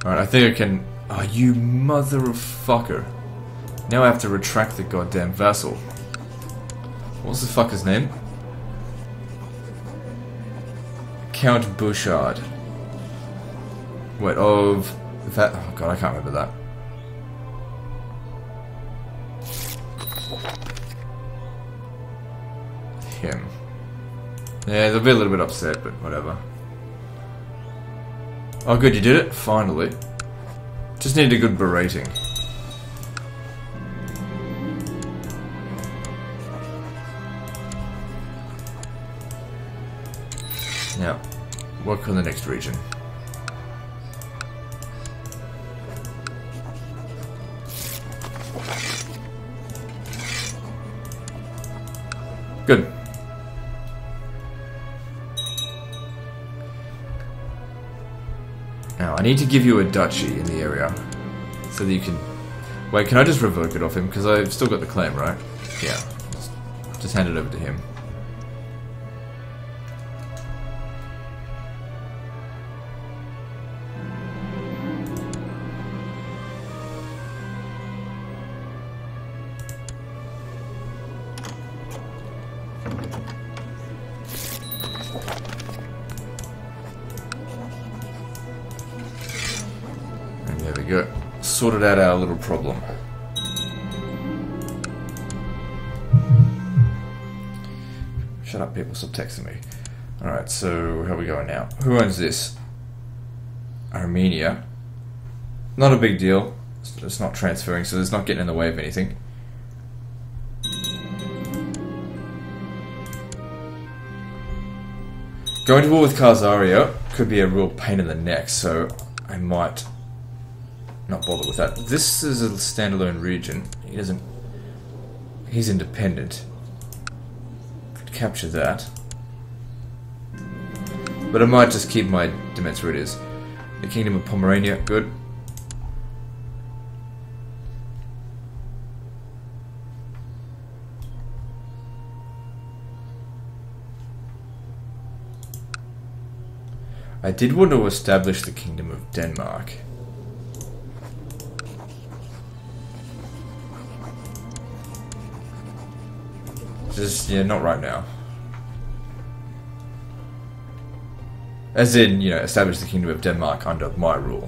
Alright, I think I can... Oh, you motherfucker. Now I have to retract the goddamn vassal. What's the fucker's name? Count Bouchard. Wait, of... that... Oh god, I can't remember that. Him. Yeah, they'll be a little bit upset, but whatever. Oh good, you did it? Finally. Just need a good berating. Now, work on the next region. Good. Now, I need to give you a duchy in the area, so that you can... Wait, can I just revoke it off him? Because I've still got the claim, right? Yeah. Just hand it over to him. Sorted out our little problem. Shut up, people. Stop texting me. Alright, so how are we going now? Who owns this? Armenia. Not a big deal. It's not transferring, so it's not getting in the way of anything. Going to war with Khazaria could be a real pain in the neck, so I might not bother with that. This is a standalone region. He doesn't... He's independent. Could capture that. But I might just keep my demets where it is. The Kingdom of Pannonia, good. I did want to establish the Kingdom of Denmark. Just, yeah, not right now. As in, you know, establish the Kingdom of Denmark under my rule.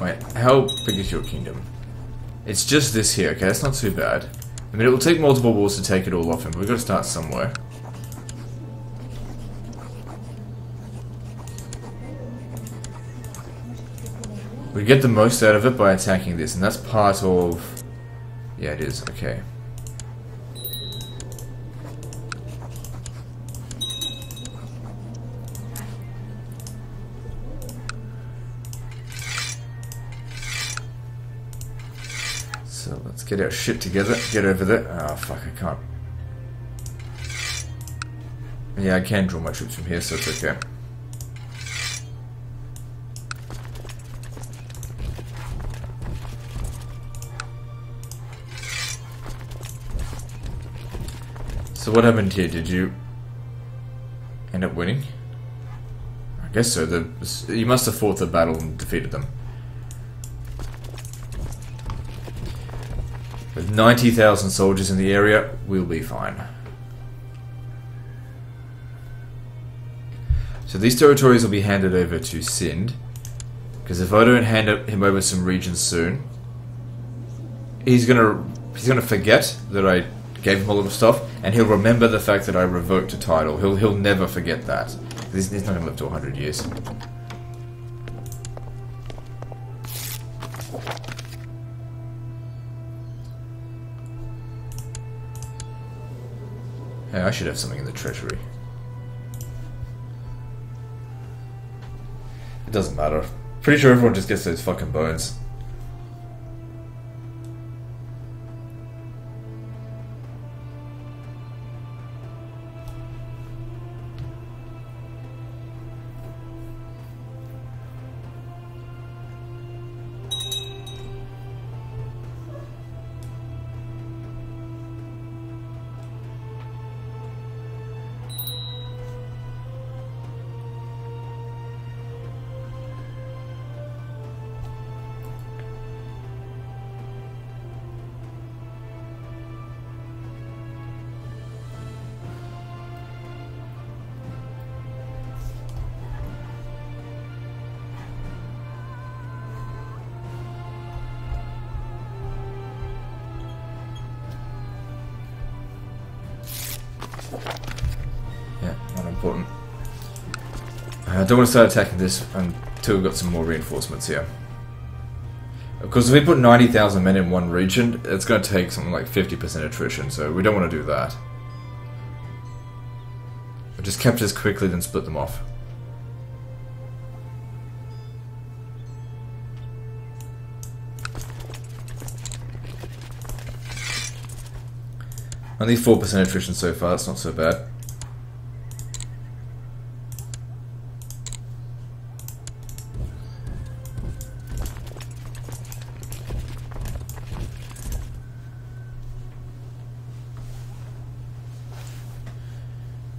Wait, how big is your kingdom? It's just this here, okay, that's not too bad. I mean, it will take multiple wars to take it all off him, but we've got to start somewhere. We get the most out of it by attacking this, and that's part of... Yeah, it is, okay. So let's get our shit together, get over there. Oh fuck, I can't. Yeah, I can draw my troops from here, so it's okay. So what happened here? Did you end up winning? I guess so. You must have fought the battle and defeated them. With 90,000 soldiers in the area, we'll be fine. So these territories will be handed over to Sind, because if I don't hand him over some regions soon, he's gonna forget that I gave him a lot of stuff, and he'll remember the fact that I revoked a title. He'll never forget that. He's not gonna live to 100 years. Hey, I should have something in the treasury. It doesn't matter. Pretty sure everyone just gets those fucking bones. important. I don't want to start attacking this until we've got some more reinforcements here. Of course, if we put 90,000 men in one region, it's going to take something like 50% attrition, so we don't want to do that. We'll just capture this quickly, then split them off. Only 4% attrition so far, that's not so bad.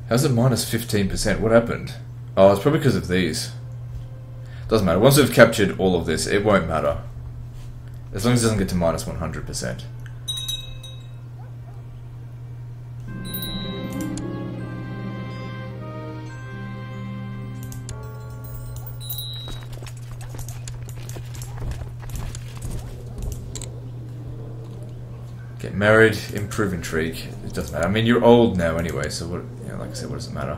How's it minus 15%? What happened? Oh, it's probably because of these. Doesn't matter. Once we've captured all of this, it won't matter. As long as it doesn't get to minus 100%. Get married, improve intrigue. It doesn't matter. I mean, you're old now anyway, so what? You know, like I said, what does it matter?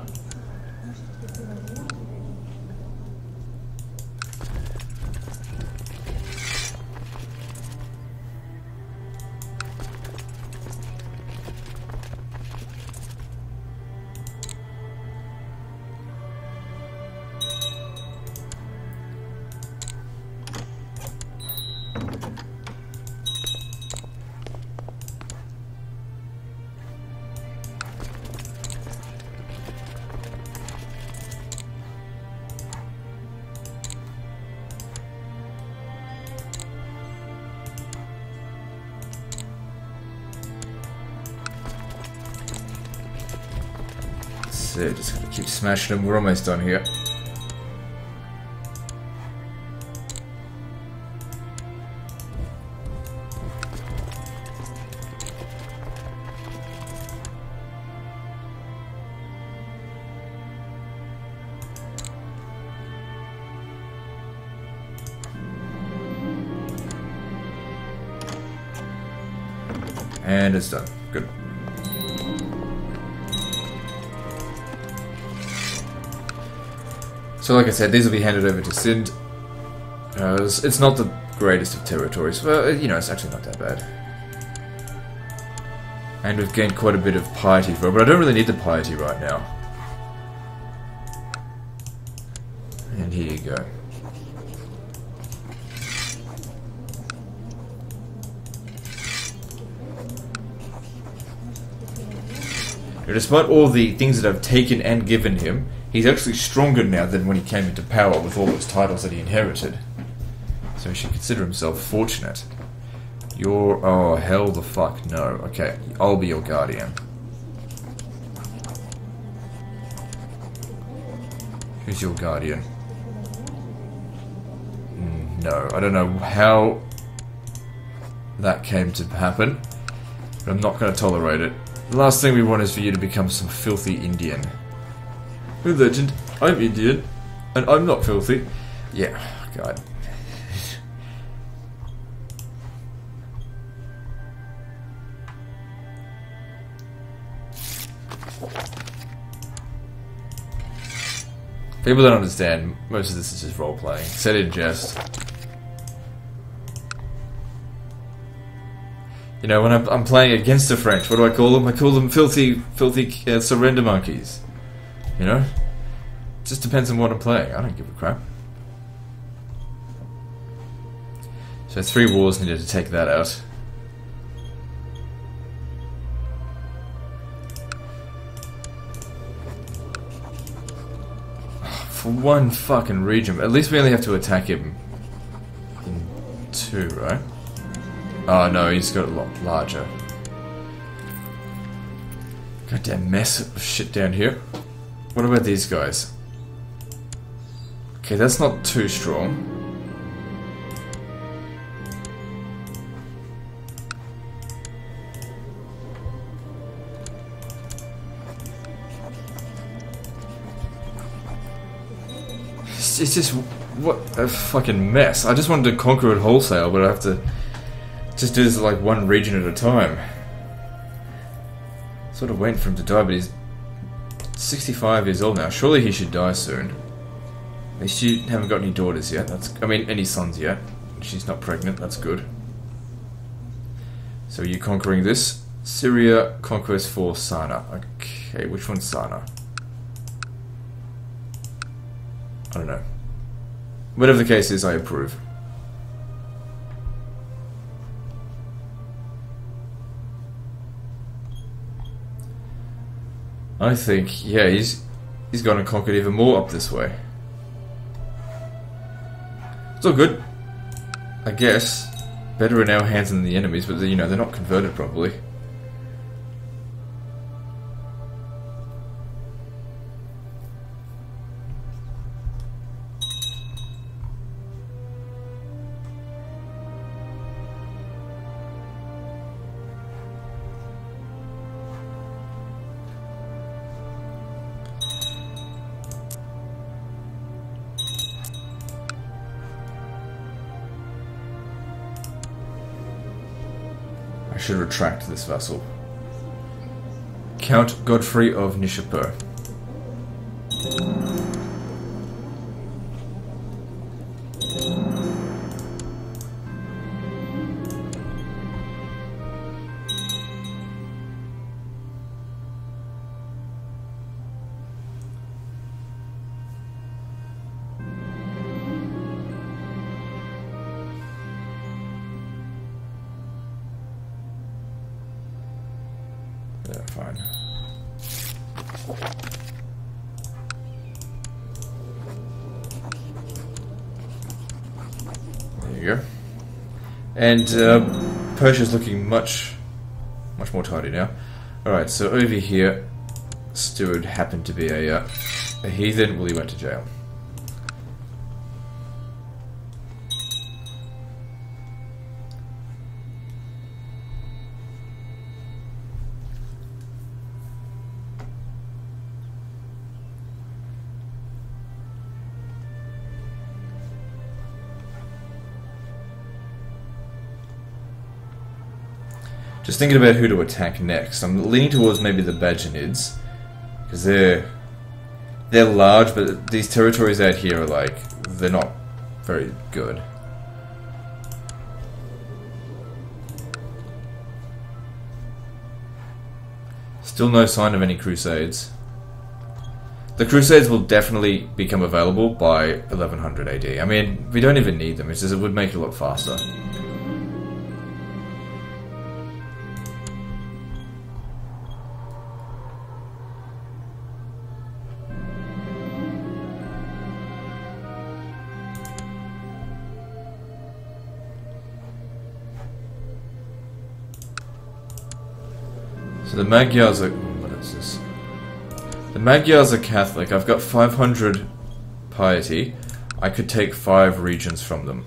So just gonna keep smashing them. We're almost done here. And it's done. Good. So like I said, these will be handed over to Sind. It's not the greatest of territories, but you know, it's actually not that bad. And we've gained quite a bit of piety for it, but I don't really need the piety right now. And here you go. Now, despite all the things that I've taken and given him, he's actually stronger now than when he came into power with all those titles that he inherited. So he should consider himself fortunate. You're... oh, hell the fuck no. Okay, I'll be your guardian. Who's your guardian? No, I don't know how that came to happen, but I'm not going to tolerate it. The last thing we want is for you to become some filthy Indian. Oh, legend, I'm Indian, and I'm not filthy. Yeah, God. People don't understand, most of this is just role-playing. Said in jest. You know, when I'm playing against the French, what do I call them? I call them filthy surrender monkeys. You know? It just depends on what I'm playing. I don't give a crap. So 3 wars needed to take that out. For one fucking region. At least we only have to attack him in 2, right? Oh no, he's got a lot larger. Goddamn mess of shit down here. What about these guys? Okay, that's not too strong. It's just, what a fucking mess. I just wanted to conquer it wholesale, but I have to just do this like one region at a time. Sort of waiting for him to die, but he's 65 years old now. Surely he should die soon. At least you haven't got any daughters yet. I mean, any sons yet. She's not pregnant. That's good. So you conquering this? Syria, conquest for Sana. Okay, which one's Sana? I don't know. Whatever the case is, I approve. I think, yeah, he's gone and conquered even more up this way. It's all good. I guess. Better in our hands than the enemies, but you know, they're not converted properly. I should retract this vassal. Count Godfrey of Nishapur. Yeah, fine. There you go. And Persia's looking much more tidy now. Alright, so over here, Steward happened to be a heathen. Well, he went to jail. Just thinking about who to attack next. I'm leaning towards maybe the Byzantines, because they're large, but these territories out here are like, they're not very good. Still no sign of any crusades. The crusades will definitely become available by 1100 AD. I mean, we don't even need them, it's just it would make it a lot faster. So the Magyars are... what is this? The Magyars are Catholic. I've got 500 piety. I could take 5 regions from them.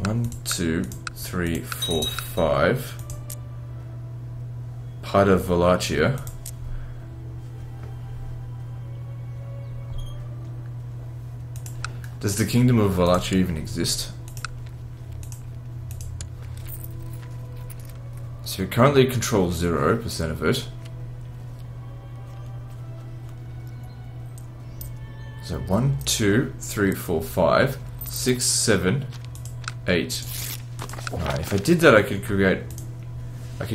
One, two, three, four, 5. Part of Wallachia. Does the Kingdom of Wallachia even exist? So we currently control 0% of it. So 1, 2, 3, 4, 5, 6, 7, 8. Alright, if I did that I could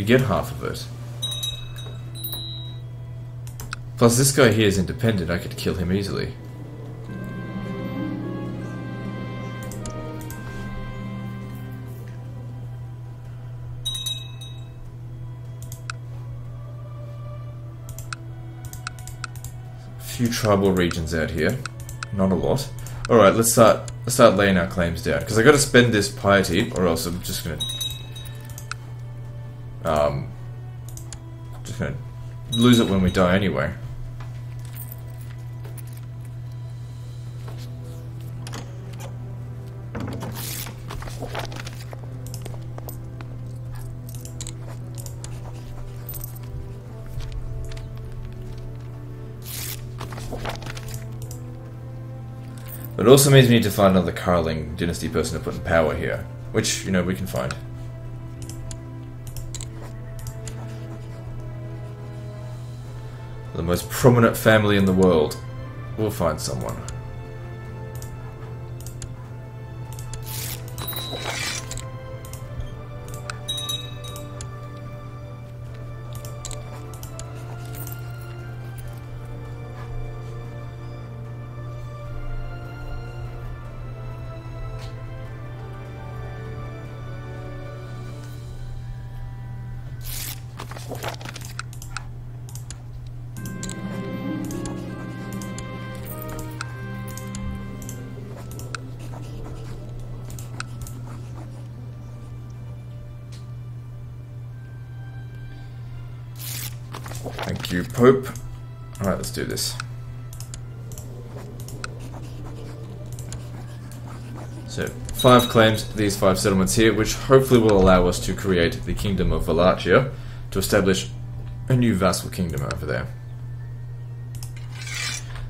get half of it. Plus this guy here is independent, I could kill him easily. A few tribal regions out here, not a lot. Alright, let's start laying our claims down, because I gotta spend this piety, or else I'm just gonna lose it when we die anyway. But it also means we need to find another Karling Dynasty person to put in power here. Which, you know, we can find. The most prominent family in the world. We'll find someone. Thank you, Pope. Alright, let's do this. So, 5 claims these 5 settlements here, which hopefully will allow us to create the Kingdom of Wallachia to establish a new vassal kingdom over there.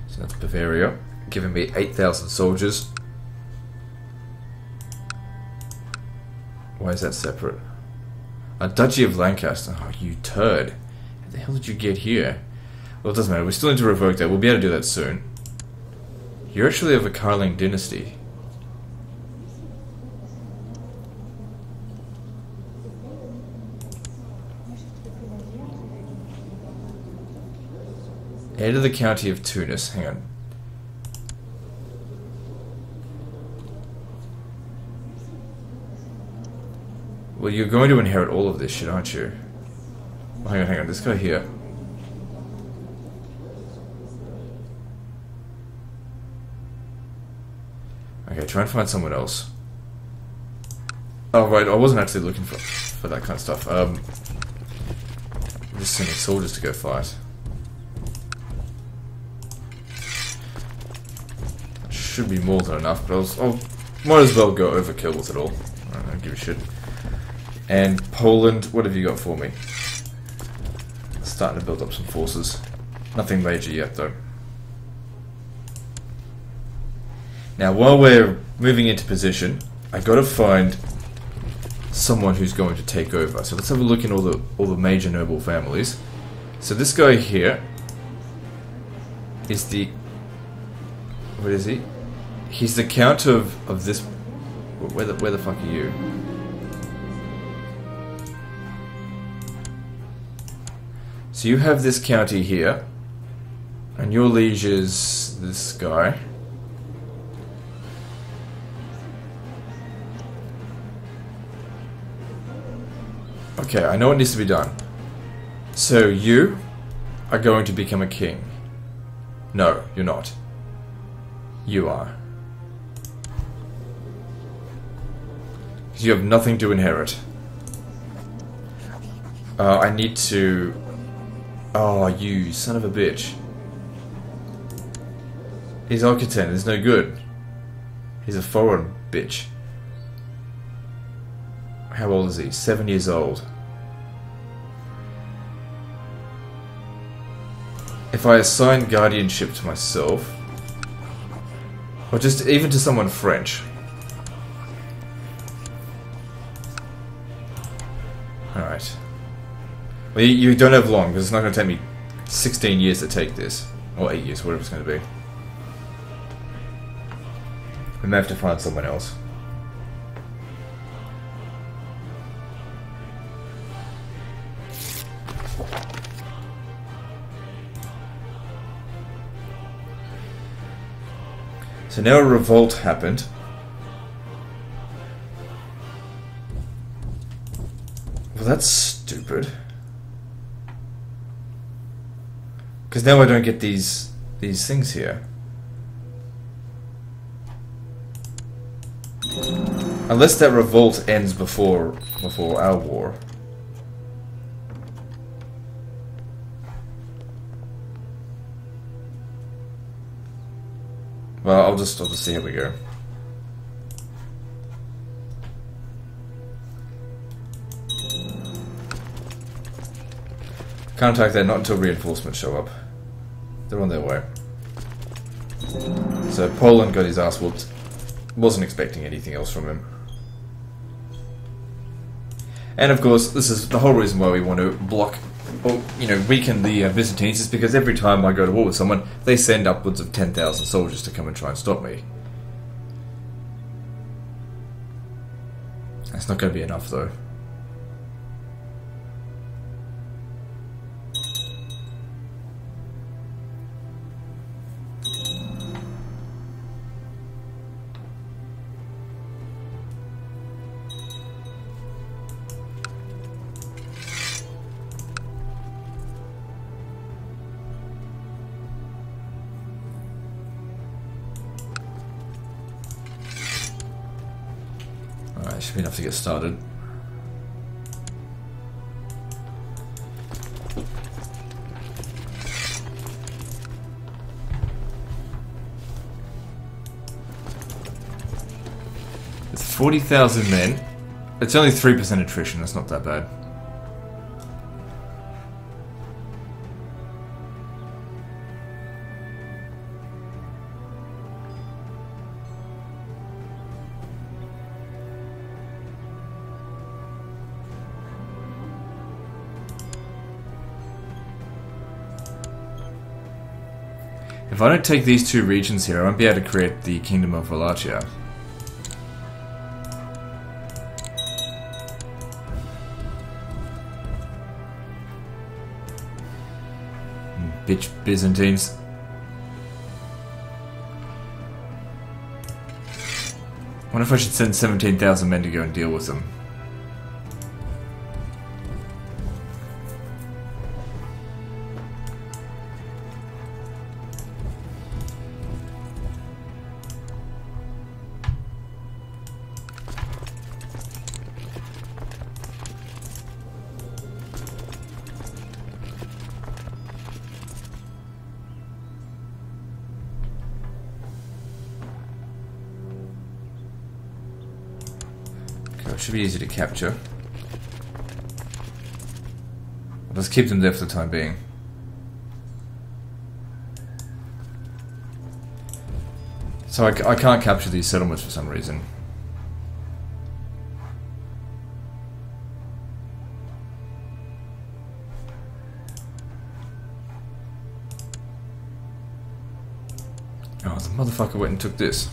So that's Bavaria, giving me 8,000 soldiers. Why is that separate? A Duchy of Lancaster. Oh, you turd. How the hell did you get here? Well, it doesn't matter. We still need to revoke that. We'll be able to do that soon. You're actually of a Karling Dynasty. Head of the County of Tunis. Hang on. Well, you're going to inherit all of this shit, aren't you? Oh, hang on. This guy here. Okay, try and find someone else. Oh, right. I wasn't actually looking for that kind of stuff. I'm just sending soldiers to go fight. Should be more than enough, but I'll might as well go overkill with it all. I don't give a shit. And Poland, what have you got for me? Starting to build up some forces. Nothing major yet, though. Now, while we're moving into position, I gotta find someone who's going to take over. So let's have a look in all the major noble families. So this guy here is the... what is he? He's the count of this... Where the fuck are you? So you have this county here, and your liege is this guy. Okay, I know what needs to be done. So you are going to become a king. No, you're not. You are. Because you have nothing to inherit. I need to... Oh, you son of a bitch. He's Occitan, he's no good. He's a foreign bitch. How old is he? 7 years old. If I assign guardianship to myself, or just even to someone French. Alright. Well, you don't have long, because it's not going to take me 16 years to take this. Or 8 years, whatever it's going to be. We may have to find someone else. So now a revolt happened. Well, that's stupid. Because now I don't get these things here. Unless that revolt ends before our war. Well, I'll just see how we go. Can't attack that not until reinforcements show up. They're on their way. So Poland got his ass whooped. Wasn't expecting anything else from him. And of course, this is the whole reason why we want to block, or weaken the Byzantines, is because every time I go to war with someone, they send upwards of 10,000 soldiers to come and try and stop me. That's not going to be enough, though. Alright, should be enough to get started. It's 40,000 men. It's only 3% attrition, that's not that bad. If I don't take these two regions here, I won't be able to create the Kingdom of Wallachia. Bitch Byzantines. I wonder if I should send 17,000 men to go and deal with them. It should be easy to capture. I'll just keep them there for the time being. So I can't capture these settlements for some reason. Oh, the motherfucker went and took this.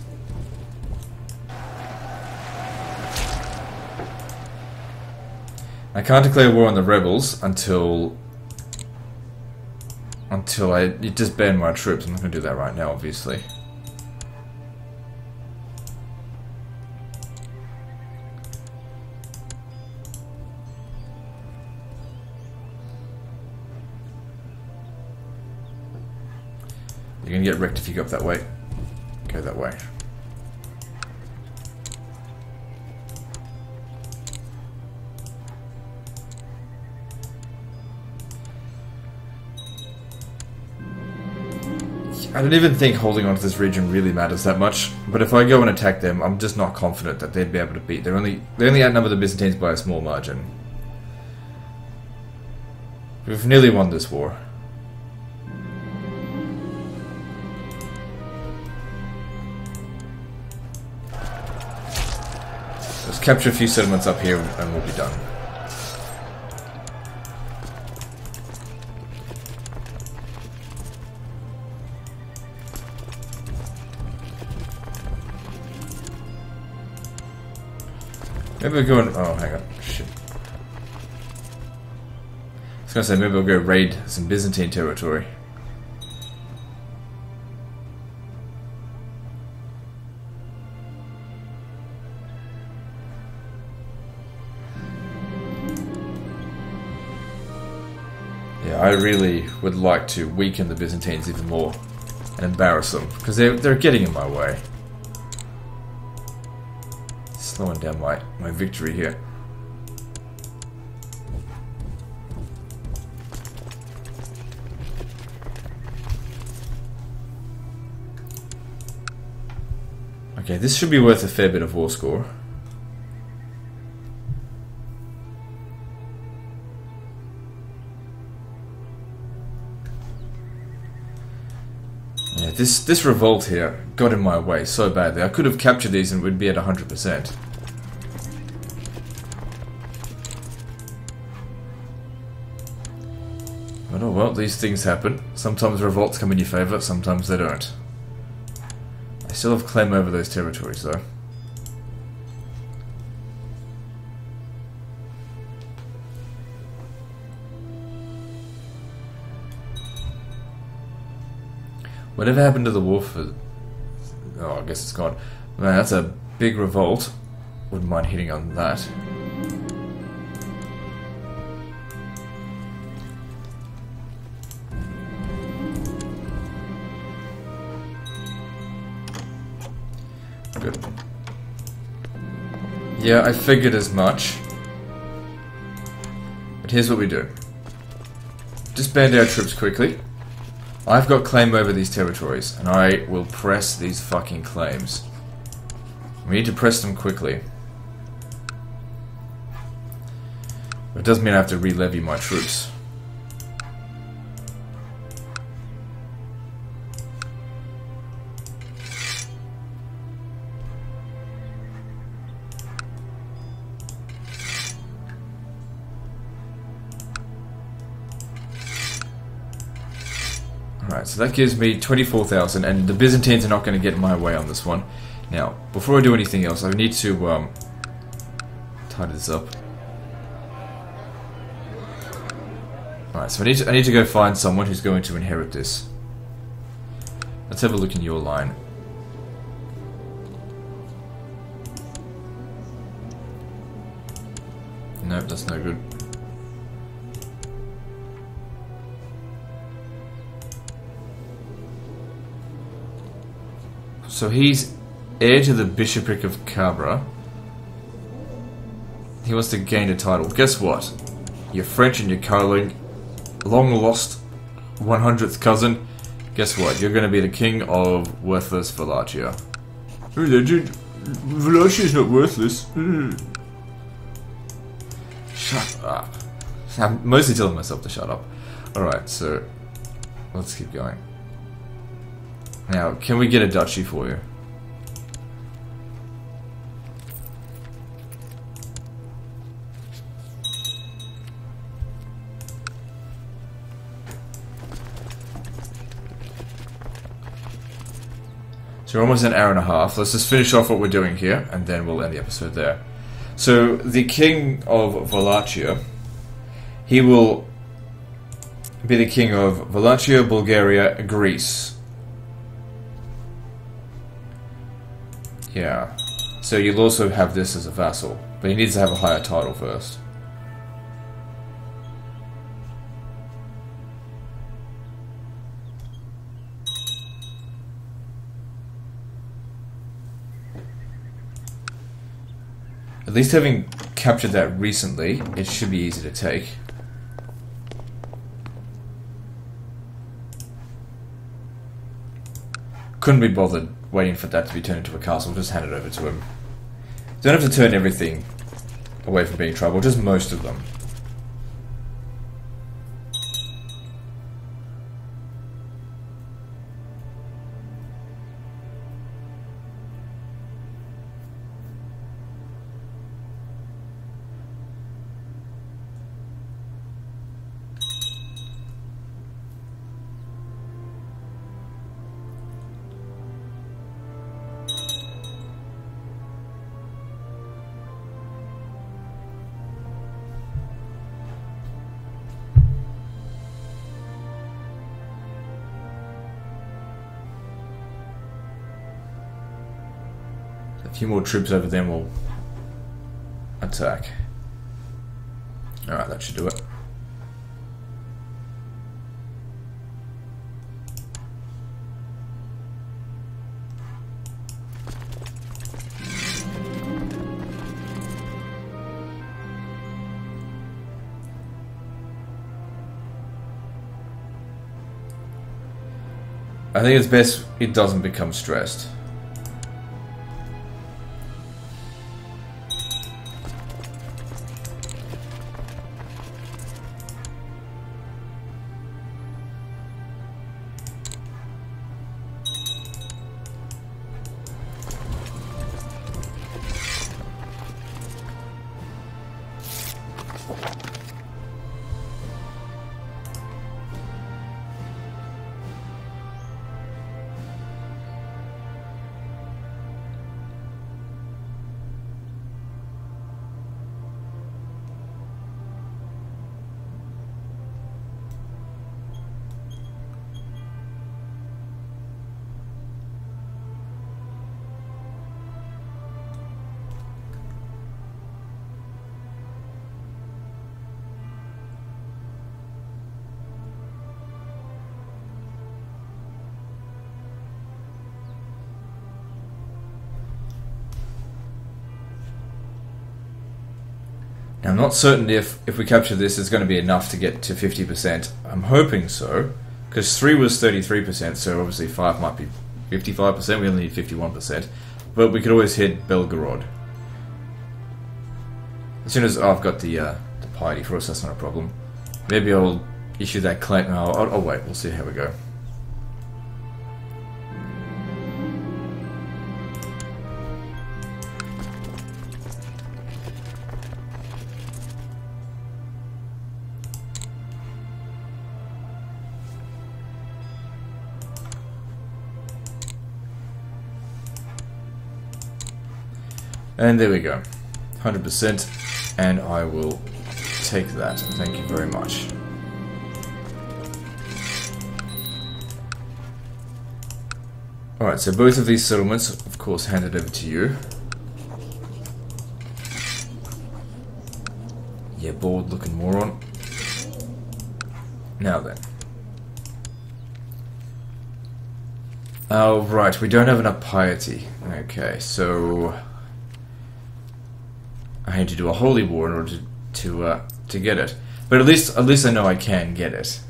I can't declare war on the rebels until I disband my troops. I'm not going to do that right now, obviously. You're going to get wrecked if you go up that way. Go that way. I don't even think holding on to this region really matters that much, but if I go and attack them, I'm just not confident that they'd be able to beat. They only outnumber the Byzantines by a small margin. We've nearly won this war. Let's capture a few settlements up here and we'll be done. Maybe we'll go and... oh, hang on. Shit. I was going to say, maybe we'll go raid some Byzantine territory. Yeah, I really would like to weaken the Byzantines even more and embarrass them, because they're getting in my way. Slowing down my victory here. Okay, this should be worth a fair bit of war score. Yeah, This revolt here got in my way so badly. I could have captured these and we'd be at 100%. But oh well, these things happen. Sometimes revolts come in your favour, sometimes they don't. I still have claim over those territories though. Whatever happened to the wolf? Oh, I guess it's gone. Man, that's a big revolt. Wouldn't mind hitting on that. Good. Yeah, I figured as much. But here's what we do. Disband our troops quickly. I've got claim over these territories, and I will press these fucking claims. We need to press them quickly. But it doesn't mean I have to re-levy my troops. Alright, so that gives me 24,000, and the Byzantines are not going to get in my way on this one. Now, before I do anything else, I need to tidy this up. Alright, so I need to go find someone who's going to inherit this. Let's have a look in your line. Nope, that's no good. So he's heir to the bishopric of Cabra. He wants to gain a title. Guess what? You're French and you're Karling, long lost 100th cousin. Guess what? You're going to be the king of worthless Wallachia. Wallachia is not worthless. Shut up. I'm mostly telling myself to shut up. Alright, so let's keep going. Now, can we get a duchy for you? So we're almost an hour and a half. Let's just finish off what we're doing here, and then we'll end the episode there. So, the king of Wallachia, he will be the king of Wallachia, Bulgaria, Greece. Yeah, so you'll also have this as a vassal, but he needs to have a higher title first. At least having captured that recently, it should be easy to take. Couldn't be bothered waiting for that to be turned into a castle, just hand it over to him. Don't have to turn everything away from being trouble, just most of them. A few more troops over them will attack. Alright, that should do it. I think it's best it doesn't become stressed. Now, I'm not certain if we capture this, it's going to be enough to get to 50%. I'm hoping so, because 3 was 33%, so obviously 5 might be 55%. We only need 51%. But we could always hit Belgorod. As soon as I've got the piety for us, that's not a problem. Maybe I'll issue that claim. No, I'll wait. We'll see how we go. And there we go. 100%. And I will take that. Thank you very much. Alright, so both of these settlements, of course, handed over to you. Yeah, bored looking moron. Now then. Oh, right, we don't have enough piety. Okay, so I need to do a holy war in order to get it. But at least I know I can get it.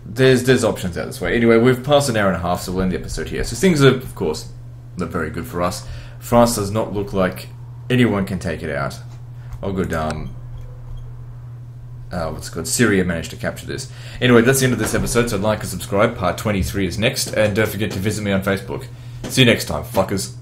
There's options out this way. Anyway, we've passed an hour and a half, so we'll end the episode here. So things are, of course, not very good for us. France does not look like anyone can take it out. Oh, good. What's it called? Syria managed to capture this. Anyway, that's the end of this episode. So like and subscribe. Part 23 is next, and don't forget to visit me on Facebook. See you next time, fuckers.